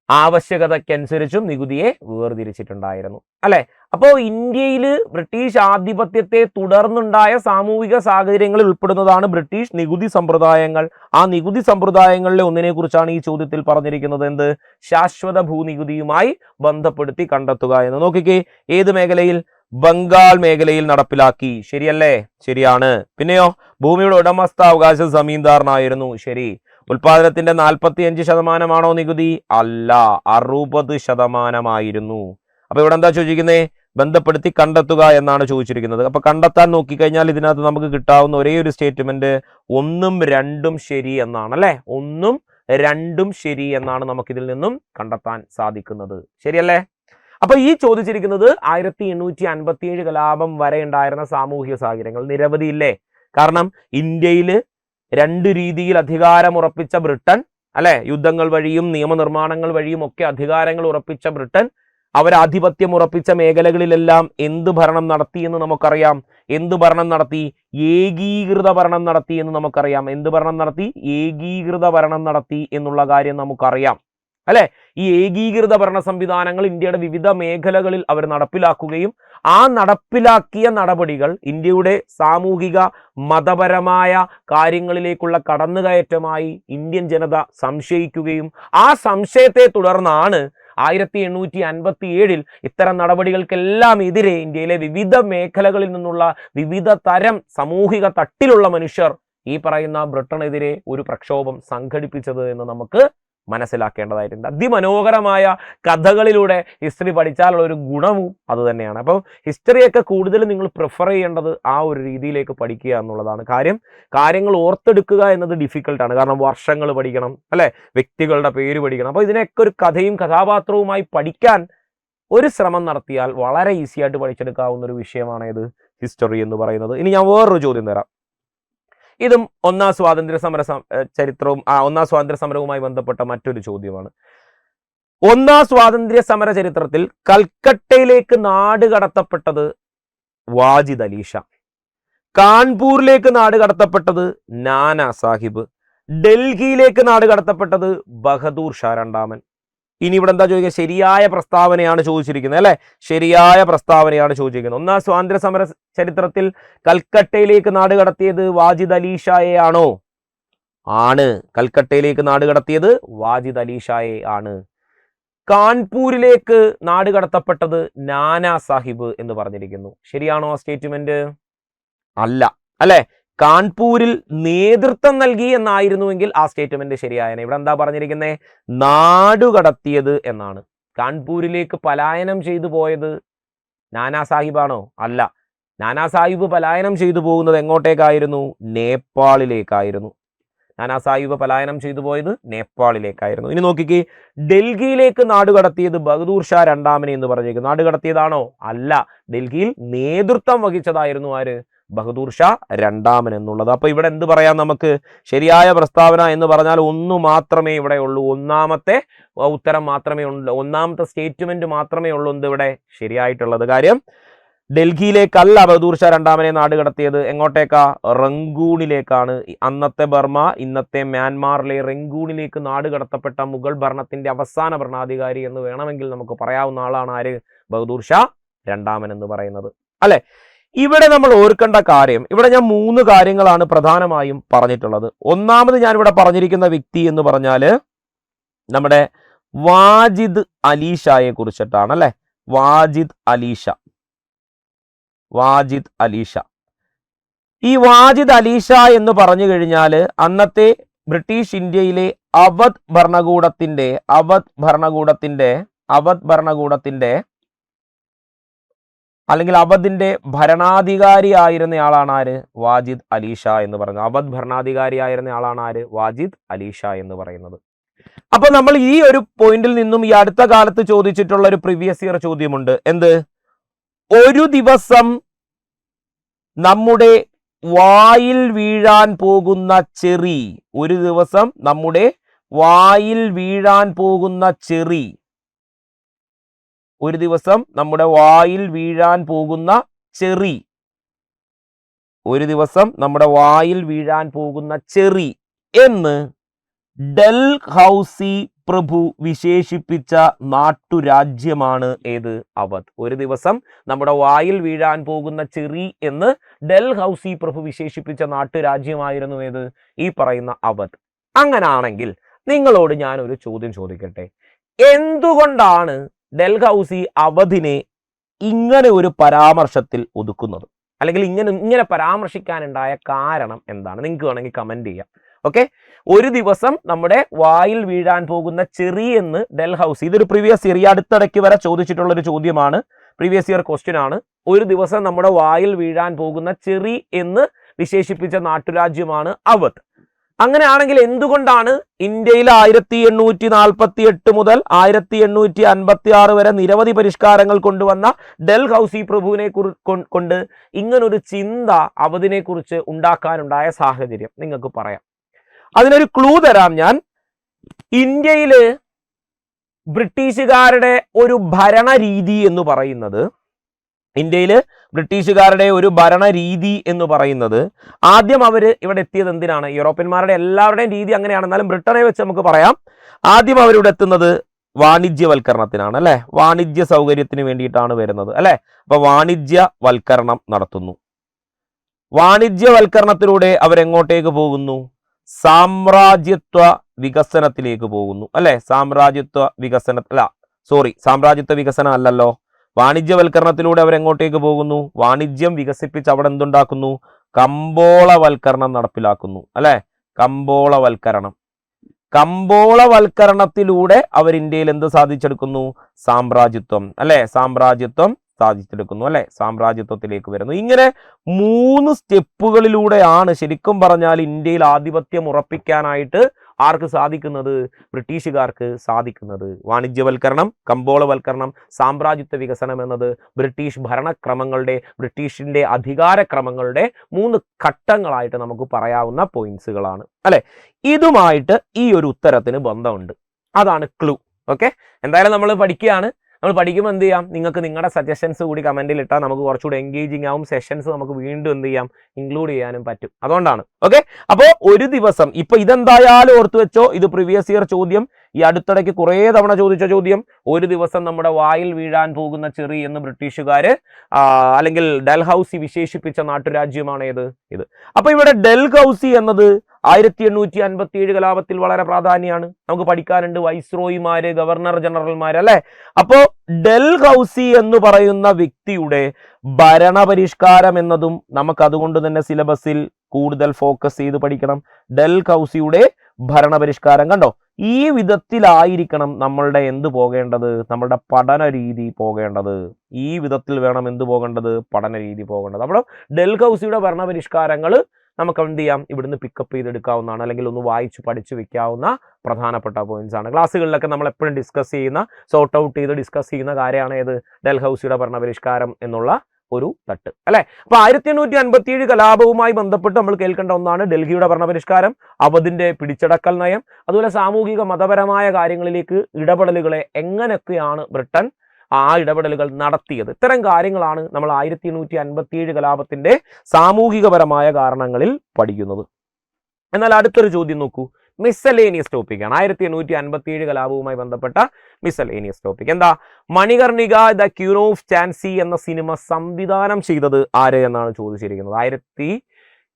ആവശ്യകതയ്ക്കനുസരിച്ചും നികുതിയെ വേർതിരിച്ചിട്ടുണ്ടായിരുന്നു, അല്ലെ? അപ്പോൾ ഇന്ത്യയിൽ ബ്രിട്ടീഷ് ആധിപത്യത്തെ തുടർന്നുണ്ടായ സാമൂഹിക സാഹചര്യങ്ങളിൽ ഉൾപ്പെടുന്നതാണ് ബ്രിട്ടീഷ് നികുതി സമ്പ്രദായങ്ങൾ. ആ നികുതി സമ്പ്രദായങ്ങളിലെ ഒന്നിനെ കുറിച്ചാണ് ഈ ചോദ്യത്തിൽ പറഞ്ഞിരിക്കുന്നത്. എന്ത്? ശാശ്വത ഭൂനികുതിയുമായി ബന്ധപ്പെടുത്തി കണ്ടെത്തുക എന്ന്. നോക്കിക്കേ, ഏത് മേഖലയിൽ? ബംഗാൾ മേഖലയിൽ നടപ്പിലാക്കി. ശരിയല്ലേ? ശരിയാണ്. പിന്നെയോ ഭൂമിയുടെ ഉടമസ്ഥാവകാശം ജമീന്ദാറിനായിരുന്നു. ശരി. ഉൽപാദനത്തിന്റെ 45% നികുതി? അല്ല, 60% അപ്പൊ ഇവിടെ എന്താ ചോദിച്ചിരിക്കുന്നത്? ബന്ധപ്പെടുത്തി കണ്ടെത്തുക എന്നാണ് ചോദിച്ചിരിക്കുന്നത്. അപ്പൊ കണ്ടെത്താൻ നോക്കിക്കഴിഞ്ഞാൽ ഇതിനകത്ത് നമുക്ക് കിട്ടാവുന്ന ഒരേ ഒരു സ്റ്റേറ്റ്മെന്റ് 1ഉം 2ഉം ശരി എന്നാണ്, അല്ലെ? 1ഉം 2ഉം ശരി എന്നാണ് നമുക്കിതിൽ നിന്നും കണ്ടെത്താൻ സാധിക്കുന്നത്. ശരിയല്ലേ? അപ്പൊ ഈ ചോദിച്ചിരിക്കുന്നത് 1857 കലാപം വരെ ഉണ്ടായിരുന്ന സാമൂഹിക സാഹചര്യങ്ങൾ നിരവധി ഇല്ലേ? കാരണം ഇന്ത്യയിൽ 2 രീതിയിൽ അധികാരം ഉറപ്പിച്ച ബ്രിട്ടൻ, അല്ലെ? യുദ്ധങ്ങൾ വഴിയും നിയമനിർമ്മാണങ്ങൾ വഴിയും ഒക്കെ അധികാരങ്ങൾ ഉറപ്പിച്ച ബ്രിട്ടൻ അവരാധിപത്യം ഉറപ്പിച്ച മേഖലകളിലെല്ലാം എന്ത് ഭരണം നടത്തി എന്ന് നമുക്കറിയാം. എന്ത് ഭരണം നടത്തി? ഏകീകൃത ഭരണം നടത്തി എന്ന് നമുക്കറിയാം. എന്ത് ഭരണം നടത്തി? ഏകീകൃത ഭരണം നടത്തി എന്നുള്ള കാര്യം നമുക്കറിയാം, അല്ലെ? ഈ ഏകീകൃത ഭരണ സംവിധാനങ്ങൾ ഇന്ത്യയുടെ വിവിധ മേഖലകളിൽ അവർ നടപ്പിലാക്കുകയും ആ നടപ്പിലാക്കിയ നടപടികൾ ഇന്ത്യയുടെ സാമൂഹിക മതപരമായ കാര്യങ്ങളിലേക്കുള്ള കടന്നുകയറ്റമായി ഇന്ത്യൻ ജനത സംശയിക്കുകയും ആ സംശയത്തെ തുടർന്നാണ് 1857 ഇത്തരം നടപടികൾക്കെല്ലാം എതിരെ ഇന്ത്യയിലെ വിവിധ മേഖലകളിൽ നിന്നുള്ള വിവിധ തരം സാമൂഹിക തട്ടിലുള്ള മനുഷ്യർ ഈ പറയുന്ന ബ്രിട്ടനെതിരെ ഒരു പ്രക്ഷോഭം സംഘടിപ്പിച്ചത് എന്ന് നമുക്ക് മനസ്സിലാക്കേണ്ടതായിട്ടുണ്ട്. അതിമനോഹരമായ കഥകളിലൂടെ ഹിസ്റ്ററി പഠിച്ചാലുള്ള ഒരു ഗുണവും അത് തന്നെയാണ്. അപ്പോൾ ഹിസ്റ്ററിയൊക്കെ കൂടുതൽ നിങ്ങൾ പ്രിഫർ ചെയ്യേണ്ടത് ആ ഒരു രീതിയിലേക്ക് പഠിക്കുക എന്നുള്ളതാണ്. കാര്യങ്ങൾ ഓർത്തെടുക്കുക എന്നത് ഡിഫിക്കൽട്ടാണ്. കാരണം വർഷങ്ങൾ പഠിക്കണം, അല്ലെ, വ്യക്തികളുടെ പേര് പഠിക്കണം. അപ്പോൾ ഇതിനൊക്കെ ഒരു കഥയും കഥാപാത്രവുമായി പഠിക്കാൻ ഒരു ശ്രമം നടത്തിയാൽ വളരെ ഈസി ആയിട്ട് പഠിച്ചെടുക്കാവുന്ന ഒരു വിഷയമാണ് ഇത് ഹിസ്റ്ററി എന്ന് പറയുന്നത്. ഇനി ഞാൻ വേറൊരു ചോദ്യം തരാം. ഇതും ഒന്നാം സ്വാതന്ത്ര്യ സമരവുമായി ബന്ധപ്പെട്ട മറ്റൊരു ചോദ്യമാണ്. ഒന്നാം സ്വാതന്ത്ര്യ സമര ചരിത്രത്തിൽ കൽക്കട്ടയിലേക്ക് നാട് കടത്തപ്പെട്ടത് വാജിദ് അലി ഷാ, കാൺപൂരിലേക്ക് നാട് കടത്തപ്പെട്ടത് നാനാ സാഹിബ്, ഡൽഹിയിലേക്ക് നാട് കടത്തപ്പെട്ടത് ബഹദൂർ ഷാ രണ്ടാമൻ. ഇനി ഇവിടെ എന്താ ചോദിക്കുക? ശരിയായ പ്രസ്താവനയാണ് ചോദിച്ചിരിക്കുന്നത്, അല്ലെ? ശരിയായ പ്രസ്താവനയാണ് ചോദിച്ചിരിക്കുന്നത്. ഒന്നാം സ്വാതന്ത്ര്യ സമര ചരിത്രത്തിൽ കൽക്കട്ടയിലേക്ക് നാട് കടത്തിയത് വാജിദ് അലി ഷായെ ആണോ? ആണ്. കൽക്കട്ടയിലേക്ക് നാട് കടത്തിയത് വാജിദ് അലി ഷായെ ആണ്. കാൺപൂരിലേക്ക് നാട് കടത്തപ്പെട്ടത് നാനാ സാഹിബ് എന്ന് പറഞ്ഞിരിക്കുന്നു. ശരിയാണോ ആ സ്റ്റേറ്റ്മെന്റ്? അല്ല, അല്ലെ? കാൺപൂരിൽ നേതൃത്വം നൽകി എന്നായിരുന്നുവെങ്കിൽ ആ സ്റ്റേറ്റ്മെന്റ് ശരിയായനെ. ഇവിടെ എന്താ പറഞ്ഞിരിക്കുന്നത്? നാടുകടത്തിയത് എന്നാണ്. കാൺപൂരിലേക്ക് പലായനം ചെയ്തു പോയത് നാനാ സാഹിബാണോ? അല്ല. നാനാ സാഹിബ് പലായനം ചെയ്തു പോകുന്നത് എങ്ങോട്ടേക്കായിരുന്നു? നേപ്പാളിലേക്കായിരുന്നു. നാനാ സാഹിബ് പലായനം ചെയ്തു പോയത് നേപ്പാളിലേക്കായിരുന്നു. ഇനി നോക്കിക്കേ, ഡൽഹിയിലേക്ക് നാടുകടത്തിയത് ബഹദൂർ ഷാ രണ്ടാമനെ എന്ന് പറഞ്ഞേക്കും. നാടുകടത്തിയതാണോ? അല്ല. ഡൽഹിയിൽ നേതൃത്വം വഹിച്ചതായിരുന്നു ആര്? ബഹദൂർ ഷാ രണ്ടാമൻ എന്നുള്ളത്. അപ്പൊ ഇവിടെ എന്ത് പറയാം നമുക്ക്? ശരിയായ പ്രസ്താവന എന്ന് പറഞ്ഞാൽ ഒന്ന് മാത്രമേ ഇവിടെ ഉള്ളൂ. ഒന്നാമത്തെ ഉത്തരം മാത്രമേ ഉള്ളൂ, ഒന്നാമത്തെ സ്റ്റേറ്റ്മെന്റ് മാത്രമേ ഉള്ളൂ ഇവിടെ ശരിയായിട്ടുള്ളത്. കാര്യം ഡൽഹിയിലേക്കല്ല ബഹദൂർ ഷാ രണ്ടാമനെ നാട് കടത്തിയത്. എങ്ങോട്ടേക്കാ? റങ്കൂണിലേക്കാണ്. അന്നത്തെ ബർമ, ഇന്നത്തെ മ്യാൻമാറിലെ റങ്കൂണിലേക്ക് നാട് കടത്തപ്പെട്ട മുഗൾ ഭരണത്തിന്റെ അവസാന ഭരണാധികാരി എന്ന് വേണമെങ്കിൽ നമുക്ക് പറയാവുന്ന ആളാണ് ആര്? ബഹദൂർ ഷാ രണ്ടാമൻ എന്ന് പറയുന്നത്, അല്ലെ? ഇവിടെ നമ്മൾ ഓർക്കേണ്ട കാര്യം, ഇവിടെ ഞാൻ 3 കാര്യങ്ങളാണ് പ്രധാനമായും പറഞ്ഞിട്ടുള്ളത്. ഒന്നാമത് ഞാൻ ഇവിടെ പറഞ്ഞിരിക്കുന്ന വ്യക്തി എന്ന് പറഞ്ഞാല് നമ്മുടെ വാജിദ് അലി ഷായെ കുറിച്ചിട്ടാണ്, അല്ലെ? വാജിദ് അലി ഷാ. ഈ വാജിദ് അലി ഷാ എന്ന് പറഞ്ഞു കഴിഞ്ഞാല് അന്നത്തെ ബ്രിട്ടീഷ് ഇന്ത്യയിലെ അവധ് ഭരണകൂടത്തിന്റെ അല്ലെങ്കിൽ അവധിന്റെ ഭരണാധികാരി ആയിരുന്ന ആളാണ് ആര്? വാജിദ് അലി ഷാ എന്ന് പറയുന്നത്. അവധ് ഭരണാധികാരി ആയിരുന്ന ആളാണ് ആര്? വാജിദ് അലി ഷാ എന്ന് പറയുന്നത്. അപ്പൊ നമ്മൾ ഈ ഒരു പോയിന്റിൽ നിന്നും ഈ അടുത്ത കാലത്ത് ചോദിച്ചിട്ടുള്ള ഒരു പ്രീവിയസ് ഇയർ ചോദ്യമുണ്ട്. എന്ത്? ഒരു ദിവസം നമ്മുടെ വായിൽ വീഴാൻ പോകുന്ന ചെറി, ഒരു ദിവസം നമ്മുടെ വായിൽ വീഴാൻ പോകുന്ന ചെറി, ഒരു ദിവസം നമ്മുടെ വായിൽ വീഴാൻ പോകുന്ന ചെറി, ഒരു ദിവസം നമ്മുടെ വായിൽ വീഴാൻ പോകുന്ന ചെറി എന്ന് ഡൽഹൌസി പ്രഭു വിശേഷിപ്പിച്ച നാട്ടുരാജ്യമാണ് ഏത്? അവധ്. ഒരു ദിവസം നമ്മുടെ വായിൽ വീഴാൻ പോകുന്ന ചെറി എന്ന് ഡൽഹൌസി പ്രഭു വിശേഷിപ്പിച്ച നാട്ടുരാജ്യമായിരുന്നു ഏത്? ഈ പറയുന്ന അവധ്. അങ്ങനാണെങ്കിൽ നിങ്ങളോട് ഞാൻ ഒരു ചോദ്യം ചോദിക്കട്ടെ. എന്തുകൊണ്ടാണ് ഡൽഹൌസി അവധിനെ ഇങ്ങനെ ഒരു പരാമർശത്തിൽ ഒതുക്കുന്നത്? അല്ലെങ്കിൽ ഇങ്ങനെ പരാമർശിക്കാനുണ്ടായ കാരണം എന്താണ്? നിങ്ങൾക്ക് വേണമെങ്കിൽ കമന്റ് ചെയ്യാം. ഓക്കെ, ഒരു ദിവസം നമ്മുടെ വായിൽ വീഴാൻ പോകുന്ന ചെറി എന്ന് ഡൽഹൌസി, ഇതൊരു പ്രീവിയസ് ഇയർ, ഈ അടുത്തിടയ്ക്ക് വരെ ചോദിച്ചിട്ടുള്ള ഒരു ചോദ്യമാണ്, പ്രീവിയസ് ഇയർ ക്വസ്റ്റ്യൻ ആണ്. ഒരു ദിവസം നമ്മുടെ വായിൽ വീഴാൻ പോകുന്ന ചെറി എന്ന് വിശേഷിപ്പിച്ച നാട്ടുരാജ്യമാണ് അവധ്. അങ്ങനെയാണെങ്കിൽ എന്തുകൊണ്ടാണ് ഇന്ത്യയിൽ 1848 മുതൽ 1856 വരെ നിരവധി പരിഷ്കാരങ്ങൾ കൊണ്ടുവന്ന ഡൽഹൌസി പ്രഭുവിനെ കൊണ്ട് ഇങ്ങനൊരു ചിന്ത അവധിനെ കുറിച്ച് ഉണ്ടാക്കാനുണ്ടായ സാഹചര്യം നിങ്ങൾക്ക് പറയാം? അതിനൊരു ക്ലൂ തരാം ഞാൻ. ഇന്ത്യയില് ബ്രിട്ടീഷുകാരുടെ ഒരു ഭരണരീതി എന്ന് പറയുന്നത്, ആദ്യം അവര് ഇവിടെ എത്തിയത് എന്തിനാണ്? യൂറോപ്യന്മാരുടെ എല്ലാവരുടെയും രീതി അങ്ങനെയാണ്, എന്നാലും ബ്രിട്ടനെ വെച്ച് നമുക്ക് പറയാം. ആദ്യം അവരിവിടെ എത്തുന്നത് വാണിജ്യവൽക്കരണത്തിനാണ്, അല്ലെ? വാണിജ്യ സൗകര്യത്തിന് വേണ്ടിയിട്ടാണ് വരുന്നത്, അല്ലെ? അപ്പൊ വാണിജ്യവൽക്കരണം നടത്തുന്നു. വാണിജ്യവൽക്കരണത്തിലൂടെ അവരെങ്ങോട്ടേക്ക് പോകുന്നു? സാമ്രാജ്യത്വ വികസനത്തിലേക്ക് പോകുന്നു, അല്ലെ? സാമ്രാജ്യത്വ വികസനം അല്ലല്ലോ. വാണിജ്യവൽക്കരണത്തിലൂടെ അവരെങ്ങോട്ടേക്ക് പോകുന്നു? വാണിജ്യം വികസിപ്പിച്ച് അവിടെ എന്തുണ്ടാക്കുന്നു? കമ്പോളവൽക്കരണം നടപ്പിലാക്കുന്നു. അല്ലെ? കമ്പോളവൽക്കരണത്തിലൂടെ അവർ ഇന്ത്യയിൽ എന്ത് സാധിച്ചെടുക്കുന്നു? സാമ്രാജ്യത്വം. അല്ലെ? സാമ്രാജ്യത്വം സാധിച്ചെടുക്കുന്നു. അല്ലെ? സാമ്രാജ്യത്വത്തിലേക്ക് വരുന്നു. ഇങ്ങനെ 3 സ്റ്റെപ്പുകളിലൂടെയാണ് ശരിക്കും പറഞ്ഞാൽ ഇന്ത്യയിൽ ആധിപത്യം ഉറപ്പിക്കാനായിട്ട് ആർക്ക് സാധിക്കുന്നത്? ബ്രിട്ടീഷുകാർക്ക് സാധിക്കുന്നത്. വാണിജ്യവൽക്കരണം, കമ്പോളവൽക്കരണം, സാമ്രാജ്യത്വ വികസനം എന്നത് ബ്രിട്ടീഷ് ഭരണക്രമങ്ങളുടെ, ബ്രിട്ടീഷിന്റെ അധികാരക്രമങ്ങളുടെ 3 ഘട്ടങ്ങളായിട്ട് നമുക്ക് പറയാവുന്ന പോയിന്റ്സുകളാണ്. അല്ലെ? ഇതുമായിട്ട് ഈ ഒരു ഉത്തരത്തിന് ബന്ധമുണ്ട്. അതാണ് ക്ലൂ. ഓക്കെ, എന്തായാലും നമ്മൾ പഠിക്കുകയാണ്. നമ്മൾ പഠിക്കുമ്പോൾ എന്ത് ചെയ്യാം? നിങ്ങൾക്ക് നിങ്ങളുടെ സജഷൻസ് കൂടി കമന്റിൽ ഇട്ടാൽ നമുക്ക് കുറച്ചുകൂടി എൻഗേജിങ് ആവും. സെഷൻസ് നമുക്ക് വീണ്ടും എന്ത് ചെയ്യാം? ഇൻക്ലൂഡ് ചെയ്യാനും പറ്റും. അതുകൊണ്ടാണ്. ഓക്കെ, അപ്പോൾ ഒരു ദിവസം ഇപ്പൊ ഇതെന്തായാലും ഓർത്തു വെച്ചോ, ഇത് പ്രീവിയസ് ഇയർ ചോദ്യം, ഈ അടുത്തിടയ്ക്ക് കുറേ തവണ ചോദിച്ച ചോദ്യം. ഒരു ദിവസം നമ്മുടെ വായിൽ വീഴാൻ പോകുന്ന ചെറി എന്ന് ബ്രിട്ടീഷുകാര് അല്ലെങ്കിൽ ഡൽഹൌസി വിശേഷിപ്പിച്ച നാട്ടുരാജ്യമാണ് ഏത്? ഇത്. അപ്പൊ ഇവിടെ ഡൽഹൌസി എന്നത് 1857 കലാപത്തിൽ വളരെ പ്രാധാന്യമാണ്. നമുക്ക് പഠിക്കാനുണ്ട്. വൈസ്രോയിമാര്, ഗവർണർ ജനറൽമാര്, അല്ലെ? അപ്പോ ഡൽഹൌസി എന്ന് പറയുന്ന വ്യക്തിയുടെ ഭരണപരിഷ്കാരം എന്നതും നമുക്ക് അതുകൊണ്ട് തന്നെ സിലബസിൽ കൂടുതൽ ഫോക്കസ് ചെയ്ത് പഠിക്കണം. ഡൽഹൌസിയുടെ ഭരണപരിഷ്കാരം കണ്ടോ, ഈ വിധത്തിലായിരിക്കണം നമ്മളുടെ എന്ത് പോകേണ്ടത്? നമ്മളുടെ പഠന രീതി പോകേണ്ടത്. ഈ വിധത്തിൽ വേണം എന്ത് പോകേണ്ടത്? പഠന രീതി പോകേണ്ടത്. അപ്പോൾ ഡൽഹൌസിയുടെ ഭരണപരിഷ്കാരങ്ങൾ നമുക്ക് എന്ത് ചെയ്യാം? ഇവിടുന്ന് പിക്കപ്പ് ചെയ്തെടുക്കാവുന്നതാണ്, അല്ലെങ്കിൽ ഒന്ന് വായിച്ച് പഠിച്ചു വെക്കാവുന്ന പ്രധാനപ്പെട്ട പോയിന്റ്സ് ആണ്. ക്ലാസ്സുകളിലൊക്കെ നമ്മൾ എപ്പോഴും ഡിസ്കസ് ചെയ്യുന്ന, സോർട്ട് ഔട്ട് ചെയ്ത് ഡിസ്കസ് ചെയ്യുന്ന കാര്യമാണ് ഏത്? ഡൽഹൌസിയുടെ ഭരണപരിഷ്കാരം എന്നുള്ള ഒരു തട്ട്. അല്ലെ? അപ്പൊ 1857 കലാപവുമായി ബന്ധപ്പെട്ട് നമ്മൾ കേൾക്കേണ്ട ഒന്നാണ് ഡൽഹിയുടെ ഭരണപരിഷ്കാരം, അവധിന്റെ പിടിച്ചടക്കൽ നയം, അതുപോലെ സാമൂഹിക മതപരമായ കാര്യങ്ങളിലേക്ക് ഇടപെടലുകളെ എങ്ങനെയൊക്കെയാണ് ബ്രിട്ടൻ ആ ഇടപെടലുകൾ നടത്തിയത്. ഇത്തരം കാര്യങ്ങളാണ് നമ്മൾ 1857 കലാപത്തിന്റെ സാമൂഹികപരമായ കാരണങ്ങളിൽ പഠിക്കുന്നത്. എന്നാൽ അടുത്തൊരു ചോദ്യം നോക്കൂ. മിസ്സലേനിയസ് ടോപ്പിക്കാണ്. 1857 കലാപവുമായി ബന്ധപ്പെട്ട മിസ്സലേനിയസ് ടോപ്പിക്. എന്താ? Manikarnika the queen of Jhansi എന്ന സിനിമ സംവിധാനം ചെയ്തത് ആര് എന്നാണ് ചോദിച്ചിരിക്കുന്നത്.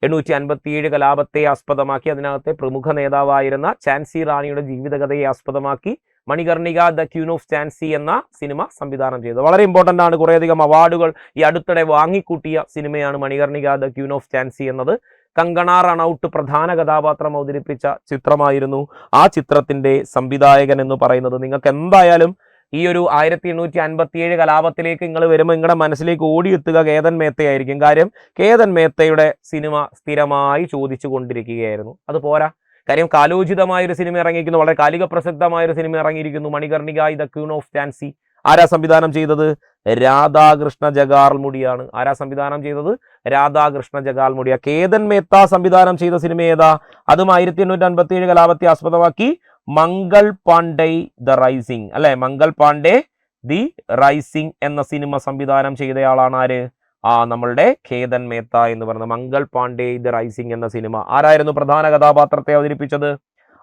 1857 കലാപത്തെ ആസ്പദമാക്കി, അതിനകത്തെ പ്രമുഖ നേതാവായിരുന്ന ഝാൻസി റാണിയുടെ ജീവിതകഥയെ ആസ്പദമാക്കി Manikarnika the queen of Jhansi എന്ന സിനിമ സംവിധാനം ചെയ്തത്. വളരെ ഇമ്പോർട്ടൻ്റ് ആണ്. കുറേയധികം അവാർഡുകൾ ഈ അടുത്തിടെ വാങ്ങിക്കൂട്ടിയ സിനിമയാണ് Manikarnika the queen of Jhansi എന്നത്. കങ്കണ റണൌട്ട് പ്രധാന കഥാപാത്രം അവതരിപ്പിച്ച ചിത്രമായിരുന്നു. ആ ചിത്രത്തിന്റെ സംവിധായകൻ എന്ന് പറയുന്നത് നിങ്ങൾക്ക് എന്തായാലും ഈ ഒരു 1857 കലാപത്തിലേക്ക് നിങ്ങൾ വരുമ്പോൾ നിങ്ങളുടെ മനസ്സിലേക്ക് ഓടിയെത്തുക കേതൻ മേത്തയായിരിക്കും. കാര്യം കേതൻ മേത്തയുടെ സിനിമ സ്ഥിരമായി ചോദിച്ചു കൊണ്ടിരിക്കുകയായിരുന്നു. അത് പോരാ, കാര്യം കാലോചിതമായ ഒരു സിനിമ ഇറങ്ങിയിരിക്കുന്നു, വളരെ കാലിക പ്രസക്തമായ ഒരു സിനിമ ഇറങ്ങിയിരിക്കുന്നു, Manikarnika the queen of Jhansi. ആരാ സംവിധാനം ചെയ്തത്? രാധാകൃഷ്ണ ജഗാർമുടിയാണ്. ആരാ സംവിധാനം ചെയ്തത്? രാധാകൃഷ്ണ ജഗാർമുടിയ. കേതൻ മേത്ത സംവിധാനം ചെയ്ത സിനിമ ഏതാ? അതും 1857 കലാപത്തെ ആസ്പദമാക്കി മംഗൾ പാണ്ഡെ ദ റൈസിംഗ്, അല്ലെ? മംഗൾ പാണ്ഡെ ദി റൈസിംഗ് എന്ന സിനിമ സംവിധാനം ചെയ്തയാളാണ് ആര്? നമ്മളുടെ കേതൻ മേത്ത എന്ന് പറയുന്ന മംഗൾ പാണ്ഡെ ദി റൈസിംഗ് എന്ന സിനിമ. ആരായിരുന്നു പ്രധാന കഥാപാത്രത്തെ അവതരിപ്പിച്ചത്?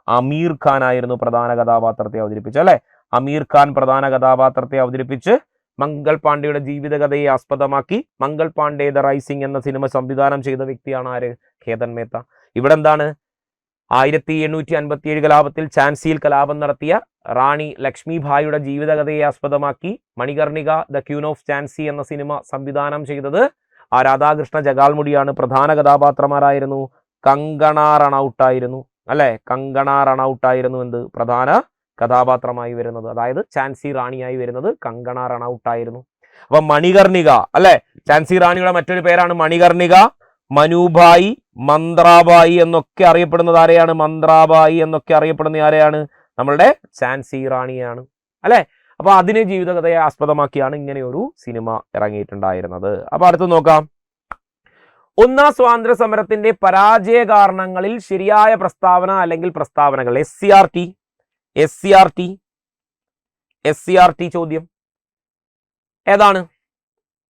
അമീർ ഖാൻ ആയിരുന്നു പ്രധാന കഥാപാത്രത്തെ അവതരിപ്പിച്ചത്, അല്ലെ? അമീർ ഖാൻ പ്രധാന കഥാപാത്രത്തെ അവതരിപ്പിച്ച് മംഗൾ പാണ്ഡെയുടെ ജീവിതകഥയെ ആസ്പദമാക്കി മംഗൾ പാണ്ഡെ ദ റൈസിംഗ് എന്ന സിനിമ സംവിധാനം ചെയ്ത വ്യക്തിയാണ് ആര്? കേതൻ മേത്ത. ഇവിടെ എന്താണ്? 1857 കലാപത്തിൽ ഝാൻസിയിൽ കലാപം നടത്തിയ റാണി ലക്ഷ്മിഭായിയുടെ ജീവിതകഥയെ ആസ്പദമാക്കി Manikarnika the queen of Jhansi എന്ന സിനിമ സംവിധാനം ചെയ്തത് രാധാകൃഷ്ണ ജഗാൾമുടിയാണ്. പ്രധാന കഥാപാത്രമാരായിരുന്നു? കങ്കണ റണൌട്ടായിരുന്നു, അല്ലെ? കങ്കണ റണൌട്ടായിരുന്നു എന്ത് പ്രധാന കഥാപാത്രമായി വരുന്നത്. അതായത് ഝാൻസി റാണിയായി വരുന്നത് കങ്കണ റണൌട്ടായിരുന്നു. അപ്പൊ മണികർണിക, അല്ലെ? ഝാൻസി റാണിയുടെ മറ്റൊരു പേരാണ് മണികർണിക. മനുഭായി, മന്ത്രാബായി എന്നൊക്കെ അറിയപ്പെടുന്നത് ആരെയാണ്? മന്ത്രാബായി എന്നൊക്കെ അറിയപ്പെടുന്ന ആരെയാണ്? നമ്മളുടെ ഝാൻസി റാണിയാണ്, അല്ലെ? അപ്പൊ അതിനെ ജീവിതകഥയെ ആസ്പദമാക്കിയാണ് ഇങ്ങനെ ഒരു സിനിമ ഇറങ്ങിയിട്ടുണ്ടായിരുന്നത്. അപ്പൊ അടുത്ത് നോക്കാം. ഒന്നാം സ്വാതന്ത്ര്യ സമരത്തിന്റെ പരാജയ കാരണങ്ങളിൽ ശരിയായ പ്രസ്താവന അല്ലെങ്കിൽ പ്രസ്താവനകൾ. SCRT ചോദ്യം ഏതാണ്?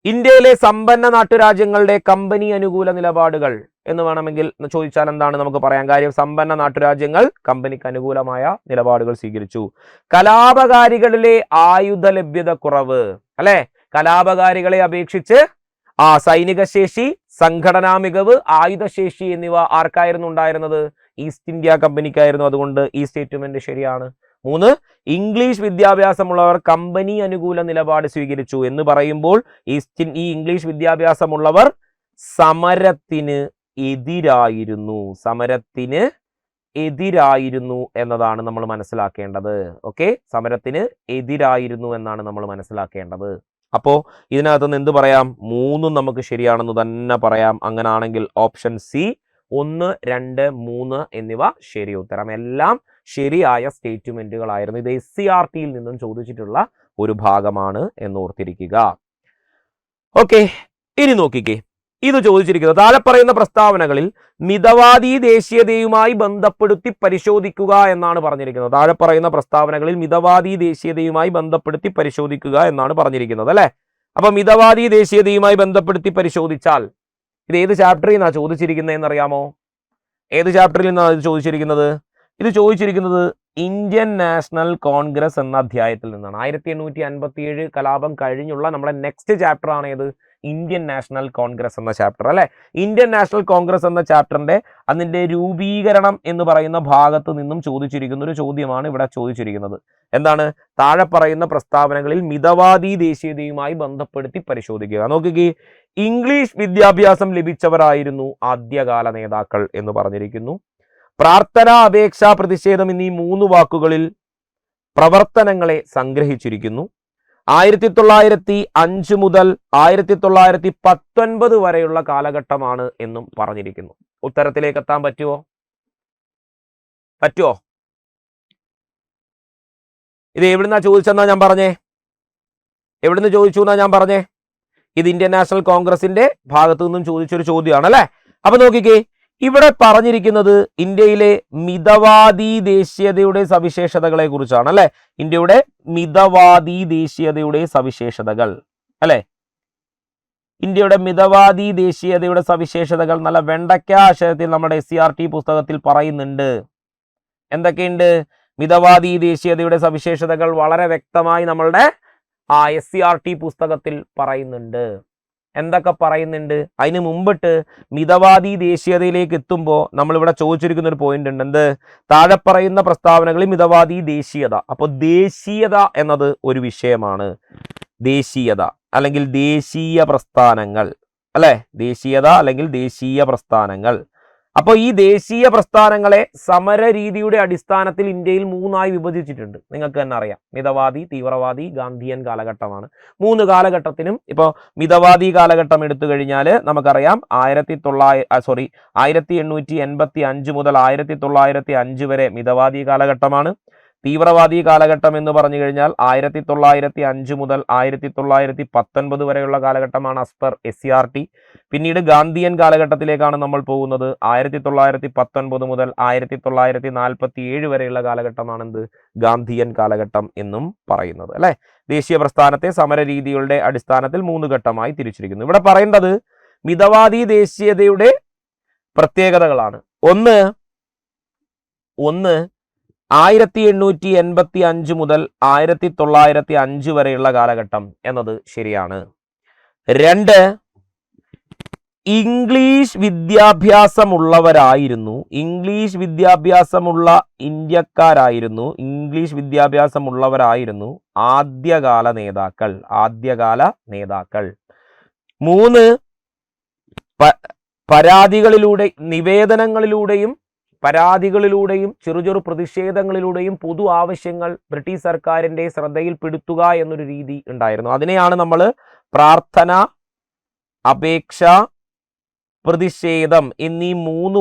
ഇന്ത്യയിലെ സമ്പന്ന നാട്ടുരാജ്യങ്ങളുടെ കമ്പനി അനുകൂല നിലപാടുകൾ എന്ന് വേണമെങ്കിൽ ചോദിച്ചാൽ എന്താണ് നമുക്ക് പറയാൻ? കാര്യം സമ്പന്ന നാട്ടുരാജ്യങ്ങൾ കമ്പനിക്ക് അനുകൂലമായ നിലപാടുകൾ സ്വീകരിച്ചു. കലാപകാരികളിലെ ആയുധ ലഭ്യത കുറവ്, അല്ലെ? കലാപകാരികളെ അപേക്ഷിച്ച് സൈനിക ശേഷി, സംഘടനാ മികവ്, ആയുധശേഷി എന്നിവ ആർക്കായിരുന്നു ഉണ്ടായിരുന്നത്? ഈസ്റ്റ് ഇന്ത്യ കമ്പനിക്കായിരുന്നു. അതുകൊണ്ട് ഈ സ്റ്റേറ്റ്മെന്റ് ശരിയാണ്. 3 ഇംഗ്ലീഷ് വിദ്യാഭ്യാസമുള്ളവർ കമ്പനി അനുകൂല നിലപാട് സ്വീകരിച്ചു എന്ന് പറയുമ്പോൾ ഈ ഇംഗ്ലീഷ് വിദ്യാഭ്യാസമുള്ളവർ സമരത്തിന് എതിരായിരുന്നു എന്നതാണ് നമ്മൾ മനസ്സിലാക്കേണ്ടത്. ഓക്കെ, സമരത്തിന് എതിരായിരുന്നു എന്നാണ് നമ്മൾ മനസ്സിലാക്കേണ്ടത്. അപ്പോ ഇതിനകത്ത് നിന്ന് എന്ത് പറയാം? 3 നമുക്ക് ശരിയാണെന്ന് തന്നെ പറയാം. അങ്ങനാണെങ്കിൽ ഓപ്ഷൻ സി 1, 2, 3 എന്നിവ ശരി ഉത്തരം. എല്ലാം ശരിയായ സ്റ്റേറ്റ്മെന്റുകളായിരുന്നു. ഇത് SCRTയിൽ നിന്നും ചോദിച്ചിട്ടുള്ള ഒരു ഭാഗമാണ് എന്ന് ഓർത്തിരിക്കുക. ഓക്കെ, ഇനി നോക്കിക്കേ, ഇത് ചോദിച്ചിരിക്കുന്നത് താഴെ പറയുന്ന പ്രസ്താവനകളിൽ മിതവാദി ദേശീയതയുമായി ബന്ധപ്പെടുത്തി പരിശോധിക്കുക എന്നാണ് പറഞ്ഞിരിക്കുന്നത്. താഴെ പറയുന്ന പ്രസ്താവനകളിൽ മിതവാദി ദേശീയതയുമായി ബന്ധപ്പെടുത്തി പരിശോധിക്കുക എന്നാണ് പറഞ്ഞിരിക്കുന്നത് അല്ലെ. അപ്പൊ മിതവാദി ദേശീയതയുമായി ബന്ധപ്പെടുത്തി പരിശോധിച്ചാൽ ഇത് ഏത് ചാപ്റ്ററിൽ നിന്നാണ് ചോദിച്ചിരിക്കുന്നത് എന്നറിയാമോ? ഏത് ചാപ്റ്ററിൽ നിന്നാണ് ഇത് ചോദിച്ചിരിക്കുന്നത്? ഇത് ചോദിച്ചിരിക്കുന്നത് ഇന്ത്യൻ നാഷണൽ കോൺഗ്രസ് എന്ന അധ്യായത്തിൽ നിന്നാണ്. 1857 കലാപം കഴിഞ്ഞുള്ള നമ്മുടെ നെക്സ്റ്റ് ചാപ്റ്റർ ആണ് ഏത്? ഇന്ത്യൻ നാഷണൽ കോൺഗ്രസ് എന്ന ചാപ്റ്റർ അല്ലെ. ഇന്ത്യൻ നാഷണൽ കോൺഗ്രസ് എന്ന ചാപ്റ്ററിന്റെ അതിന്റെ രൂപീകരണം എന്ന് പറയുന്ന ഭാഗത്ത് നിന്നും ചോദിച്ചിരിക്കുന്ന ഒരു ചോദ്യമാണ് ഇവിടെ ചോദിച്ചിരിക്കുന്നത്. എന്താണ്? താഴെ പറയുന്ന പ്രസ്താവനകളിൽ മിതവാദി ദേശീയതയുമായി ബന്ധപ്പെടുത്തി പരിശോധിക്കുക. നോക്കിക്കേ, ഇംഗ്ലീഷ് വിദ്യാഭ്യാസം ലഭിച്ചവരായിരുന്നു ആദ്യകാല നേതാക്കൾ എന്ന് പറഞ്ഞിരിക്കുന്നു. പ്രാർത്ഥന, അപേക്ഷ, പ്രതിഷേധം എന്നീ 3 വാക്കുകളിൽ പ്രവർത്തനങ്ങളെ സംഗ്രഹിച്ചിരിക്കുന്നു. 1905 മുതൽ 1919 വരെയുള്ള കാലഘട്ടമാണ് എന്നും പറഞ്ഞിരിക്കുന്നു. ഉത്തരത്തിലേക്ക് എത്താൻ പറ്റുമോ? ഇത് എവിടുന്നാ ചോദിച്ചെന്നാ ഞാൻ പറഞ്ഞേ? എവിടുന്ന് ചോദിച്ചു എന്നാ ഞാൻ പറഞ്ഞേ? ഇത് ഇന്ത്യൻ നാഷണൽ കോൺഗ്രസിന്റെ ഭാഗത്തു നിന്നും ചോദിച്ചൊരു ചോദ്യമാണ് അല്ലെ. അപ്പൊ നോക്കിക്കേ, ഇവിടെ പറഞ്ഞിരിക്കുന്നത് ഇന്ത്യയിലെ മിതവാദി ദേശീയതയുടെ സവിശേഷതകളെ കുറിച്ചാണ് അല്ലെ. ഇന്ത്യയുടെ മിതവാദി ദേശീയതയുടെ സവിശേഷതകൾ അല്ലെ. ഇന്ത്യയുടെ മിതവാദി ദേശീയതയുടെ സവിശേഷതകൾ നല്ല വെണ്ടയ്ക്ക ആശയത്തിൽ നമ്മുടെ SCRT പുസ്തകത്തിൽ പറയുന്നുണ്ട്. എന്തൊക്കെയുണ്ട്? മിതവാദി ദേശീയതയുടെ സവിശേഷതകൾ വളരെ വ്യക്തമായി നമ്മളുടെ SCRT പുസ്തകത്തിൽ പറയുന്നുണ്ട്. എന്തൊക്കെ പറയുന്നുണ്ട്? അതിന് മുമ്പിട്ട് മിതവാദി ദേശീയതയിലേക്ക് എത്തുമ്പോൾ നമ്മളിവിടെ ചോദിച്ചിരിക്കുന്ന ഒരു പോയിന്റ് ഉണ്ട്. എന്ത്? താഴെ പറയുന്ന പ്രസ്താവനകളിൽ മിതവാദി ദേശീയത. അപ്പോൾ ദേശീയത എന്നത് ഒരു വിഷയമാണ്. ദേശീയത അല്ലെങ്കിൽ ദേശീയ പ്രസ്ഥാനങ്ങൾ അല്ലെ. ദേശീയത അല്ലെങ്കിൽ ദേശീയ പ്രസ്ഥാനങ്ങൾ. അപ്പോൾ ഈ ദേശീയ പ്രസ്ഥാനങ്ങളെ സമര രീതിയുടെ അടിസ്ഥാനത്തിൽ ഇന്ത്യയിൽ 3ആയി വിഭജിച്ചിട്ടുണ്ട്. നിങ്ങൾക്ക് തന്നെ അറിയാം, മിതവാദി, തീവ്രവാദി, ഗാന്ധിയൻ കാലഘട്ടമാണ്. 3 കാലഘട്ടത്തിനും ഇപ്പോൾ മിതവാദി കാലഘട്ടം എടുത്തു കഴിഞ്ഞാൽ നമുക്കറിയാം 1885 മുതൽ 1905 വരെ മിതവാദി കാലഘട്ടമാണ്. തീവ്രവാദി കാലഘട്ടം എന്ന് പറഞ്ഞു കഴിഞ്ഞാൽ 1905 മുതൽ 1919 വരെയുള്ള കാലഘട്ടമാണ് as per SCRT. പിന്നീട് ഗാന്ധിയൻ കാലഘട്ടത്തിലേക്കാണ് നമ്മൾ പോകുന്നത്. 1919 മുതൽ 1947 വരെയുള്ള കാലഘട്ടമാണ് എന്ത്? ഗാന്ധിയൻ കാലഘട്ടം എന്നും പറയുന്നത് അല്ലെ. ദേശീയ പ്രസ്ഥാനത്തെ സമര രീതികളുടെ അടിസ്ഥാനത്തിൽ 3 ഘട്ടമായി തിരിച്ചിരിക്കുന്നു. ഇവിടെ പറയേണ്ടത് മിതവാദി ദേശീയതയുടെ പ്രത്യേകതകളാണ്. ഒന്ന് 1885 മുതൽ 1905 വരെയുള്ള കാലഘട്ടം എന്നത് ശരിയാണ്. 2 ഇംഗ്ലീഷ് വിദ്യാഭ്യാസമുള്ളവരായിരുന്നു. ഇംഗ്ലീഷ് വിദ്യാഭ്യാസമുള്ള ഇന്ത്യക്കാരായിരുന്നു. ഇംഗ്ലീഷ് വിദ്യാഭ്യാസമുള്ളവരായിരുന്നു ആദ്യകാല നേതാക്കൾ. 3 പരാതികളിലൂടെയും ചെറു പ്രതിഷേധങ്ങളിലൂടെയും പൊതു ആവശ്യങ്ങൾ ബ്രിട്ടീഷ് സർക്കാരിന്റെ ശ്രദ്ധയിൽപ്പെടുത്തുക എന്നൊരു രീതി ഉണ്ടായിരുന്നു. അതിനെയാണ് നമ്മൾ പ്രാർത്ഥന, അപേക്ഷ, പ്രതിഷേധം എന്നീ 3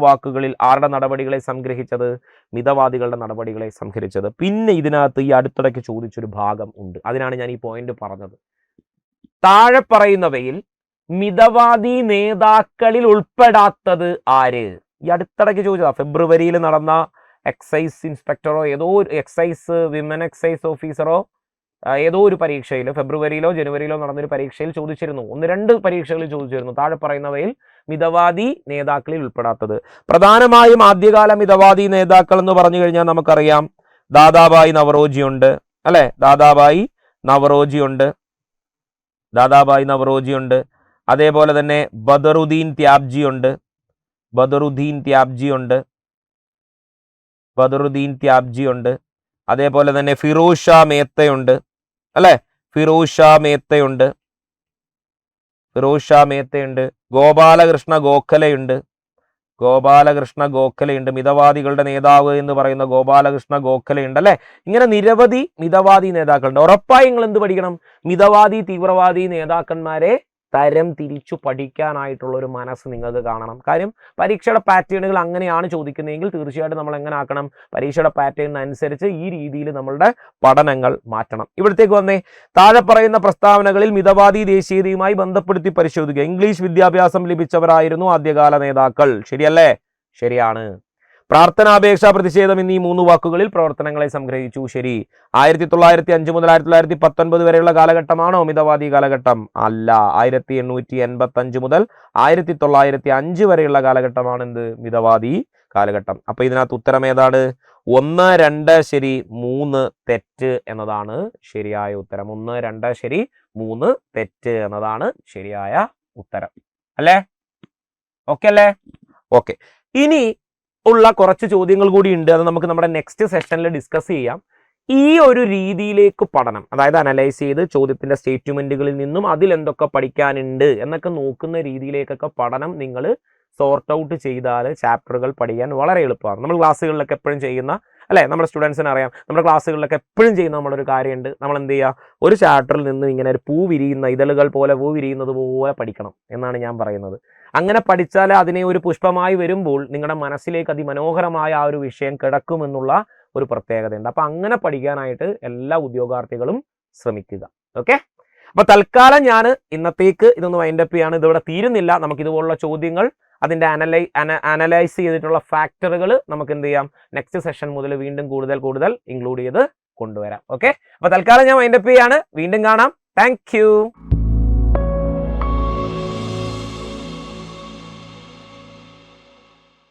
വാക്കുകളിൽ ആരുടെ നടപടികളെ സംഗ്രഹിച്ചത്? മിതവാദികളുടെ നടപടികളെ സംഗ്രഹിച്ചത്. പിന്നെ ഇതിനകത്ത് ഈ അടുത്തിടയ്ക്ക് ചോദിച്ചൊരു ഭാഗം ഉണ്ട്. അതിനാണ് ഞാൻ ഈ പോയിന്റ് പറഞ്ഞത്. താഴെ പറയുന്നവയിൽ മിതവാദി നേതാക്കളിൽ ഉൾപ്പെടാത്തത് ആര്? ഈ അടുത്തിടയ്ക്ക് ചോദിച്ചതാ. ഫെബ്രുവരിയിൽ നടന്ന എക്സൈസ് ഇൻസ്പെക്ടറോ ഏതോ എക്സൈസ് വിമൻ എക്സൈസ് ഓഫീസറോ ഏതോ ഒരു പരീക്ഷയിൽ ഫെബ്രുവരിയിലോ ജനുവരിയിലോ നടന്നൊരു പരീക്ഷയിൽ ചോദിച്ചിരുന്നു. 1-2 പരീക്ഷകളിൽ ചോദിച്ചിരുന്നു. താഴെ പറയുന്നവയിൽ മിതവാദി നേതാക്കളിൽ ഉൾപ്പെടാത്തത്. പ്രധാനമായും ആദ്യകാല മിതവാദി നേതാക്കൾ എന്ന് പറഞ്ഞു കഴിഞ്ഞാൽ നമുക്കറിയാം ദാദാഭായ് നവറോജി ഉണ്ട് അല്ലെ. ദാദാഭായ് നവറോജി ഉണ്ട്. അതേപോലെ തന്നെ ബദറുദ്ദീൻ ത്യാബ്ജി ഉണ്ട്. ബദറുദ്ദീൻ ത്യാബ്ജി ഉണ്ട്, അതേപോലെ തന്നെ ഫിറോസ് ഷാ മേത്തയുണ്ട് അല്ലെ, ഫിറോസ് ഷാ മേത്തയുണ്ട്, ഗോപാലകൃഷ്ണ ഗോഖലെയുണ്ട്, മിതവാദികളുടെ നേതാവ് എന്ന് പറയുന്ന ഗോപാലകൃഷ്ണ ഗോഖലെയുണ്ട് അല്ലെ. ഇങ്ങനെ നിരവധി മിതവാദി നേതാക്കളുണ്ട്. ഉറപ്പായി നിങ്ങൾ എന്ത് പഠിക്കണം? മിതവാദി തീവ്രവാദി നേതാക്കന്മാരെ തരം തിരിച്ചു പഠിക്കാനായിട്ടുള്ള ഒരു മനസ്സ് നിങ്ങൾക്ക് കാണണം. കാര്യം പരീക്ഷയുടെ പാറ്റേണുകൾ അങ്ങനെയാണ് ചോദിക്കുന്നതെങ്കിൽ തീർച്ചയായിട്ടും നമ്മൾ എങ്ങനെ ആക്കണം? പരീക്ഷയുടെ പാറ്റേണിനനുസരിച്ച് ഈ രീതിയിൽ നമ്മളുടെ പഠനങ്ങൾ മാറ്റണം. ഇവിടത്തേക്ക് വന്നേ, താഴെ പറയുന്ന പ്രസ്താവനകളിൽ മിതവാദി ദേശീയതയുമായി ബന്ധപ്പെടുത്തി പരിശോധിക്കുക. ഇംഗ്ലീഷ് വിദ്യാഭ്യാസം ലഭിച്ചവരായിരുന്നു ആദ്യകാല നേതാക്കൾ. ശരിയല്ലേ? ശരിയാണ്. പ്രാർത്ഥനാപേക്ഷ, പ്രതിഷേധം എന്നീ 3 വാക്കുകളിൽ പ്രവർത്തനങ്ങളെ സംഗ്രഹിച്ചു. ശരി. 1905 മുതൽ 1919 വരെയുള്ള കാലഘട്ടമാണോ മിതവാദി കാലഘട്ടം? അല്ല. 1885 മുതൽ 1905 വരെയുള്ള കാലഘട്ടമാണ് എന്ത്? മിതവാദി കാലഘട്ടം. അപ്പൊ ഇതിനകത്ത് ഉത്തരം ഏതാണ്? 1, 2 ശരി, 3 തെറ്റ് എന്നതാണ് ശരിയായ ഉത്തരം. 1, 2 ശരി, 3 തെറ്റ് എന്നതാണ് ശരിയായ ഉത്തരം. അല്ലേ? ഓക്കെ അല്ലേ? ഓക്കെ. ഇനി ഉള്ള കുറച്ച് ചോദ്യങ്ങൾ കൂടി ഉണ്ട്. അത് നമുക്ക് നമ്മുടെ നെക്സ്റ്റ് സെഷനിൽ ഡിസ്കസ് ചെയ്യാം. ഈ ഒരു രീതിയിലേക്ക് പഠനം, അതായത് അനലൈസ് ചെയ്ത് ചോദ്യത്തിന്റെ സ്റ്റേറ്റ്മെന്റുകളിൽ നിന്നും അതിൽ എന്തൊക്കെ പഠിക്കാനുണ്ട് എന്നൊക്കെ നോക്കുന്ന രീതിയിലേക്കൊക്കെ പഠനം നിങ്ങൾ സോർട്ട് ഔട്ട് ചെയ്താൽ ചാപ്റ്ററുകൾ പഠിക്കാൻ വളരെ എളുപ്പമാണ്. നമ്മൾ ക്ലാസ്സുകളിലൊക്കെ എപ്പോഴും ചെയ്യുന്ന അല്ലേ, നമ്മുടെ സ്റ്റുഡൻസിന് അറിയാം, നമ്മുടെ ക്ലാസ്സുകളിലൊക്കെ എപ്പോഴും ചെയ്യുന്ന നമ്മളൊരു കാര്യമുണ്ട്. നമ്മൾ എന്ത് ചെയ്യുക? ഒരു ചാപ്റ്ററിൽ നിന്ന് ഇങ്ങനെ ഒരു പൂ വിരിയുന്ന ഇതളുകൾ പോലെ പൂ വിരിയുന്നത് പോലെ പഠിക്കണം എന്നാണ് ഞാൻ പറയുന്നത്. അങ്ങനെ പഠിച്ചാൽ അതിനെ ഒരു പുഷ്പമായി വരുമ്പോൾ നിങ്ങളുടെ മനസ്സിലേക്ക് അതിമനോഹരമായ ആ ഒരു വിഷയം കിടക്കുമെന്നുള്ള ഒരു പ്രത്യേകതയുണ്ട്. അപ്പൊ അങ്ങനെ പഠിക്കാനായിട്ട് എല്ലാ ഉദ്യോഗാർത്ഥികളും ശ്രമിക്കുക. ഓക്കെ. അപ്പൊ തൽക്കാലം ഞാൻ ഇന്നത്തേക്ക് ഇതൊന്ന് വൈൻഡപ്പ് ചെയ്യാണ്. ഇതിവിടെ തീരുന്നില്ല. നമുക്ക് ഇതുപോലുള്ള ചോദ്യങ്ങൾ, അതിന്റെ അനലൈസ് ചെയ്തിട്ടുള്ള ഫാക്ടറുകൾ നമുക്ക് എന്ത് ചെയ്യാം? നെക്സ്റ്റ് സെഷൻ മുതൽ വീണ്ടും കൂടുതൽ ഇൻക്ലൂഡ് ചെയ്ത് കൊണ്ടുവരാം. ഓക്കെ. അപ്പൊ തൽക്കാലം ഞാൻ വൈൻഡപ്പ് ചെയ്യാണ്. വീണ്ടും കാണാം. താങ്ക്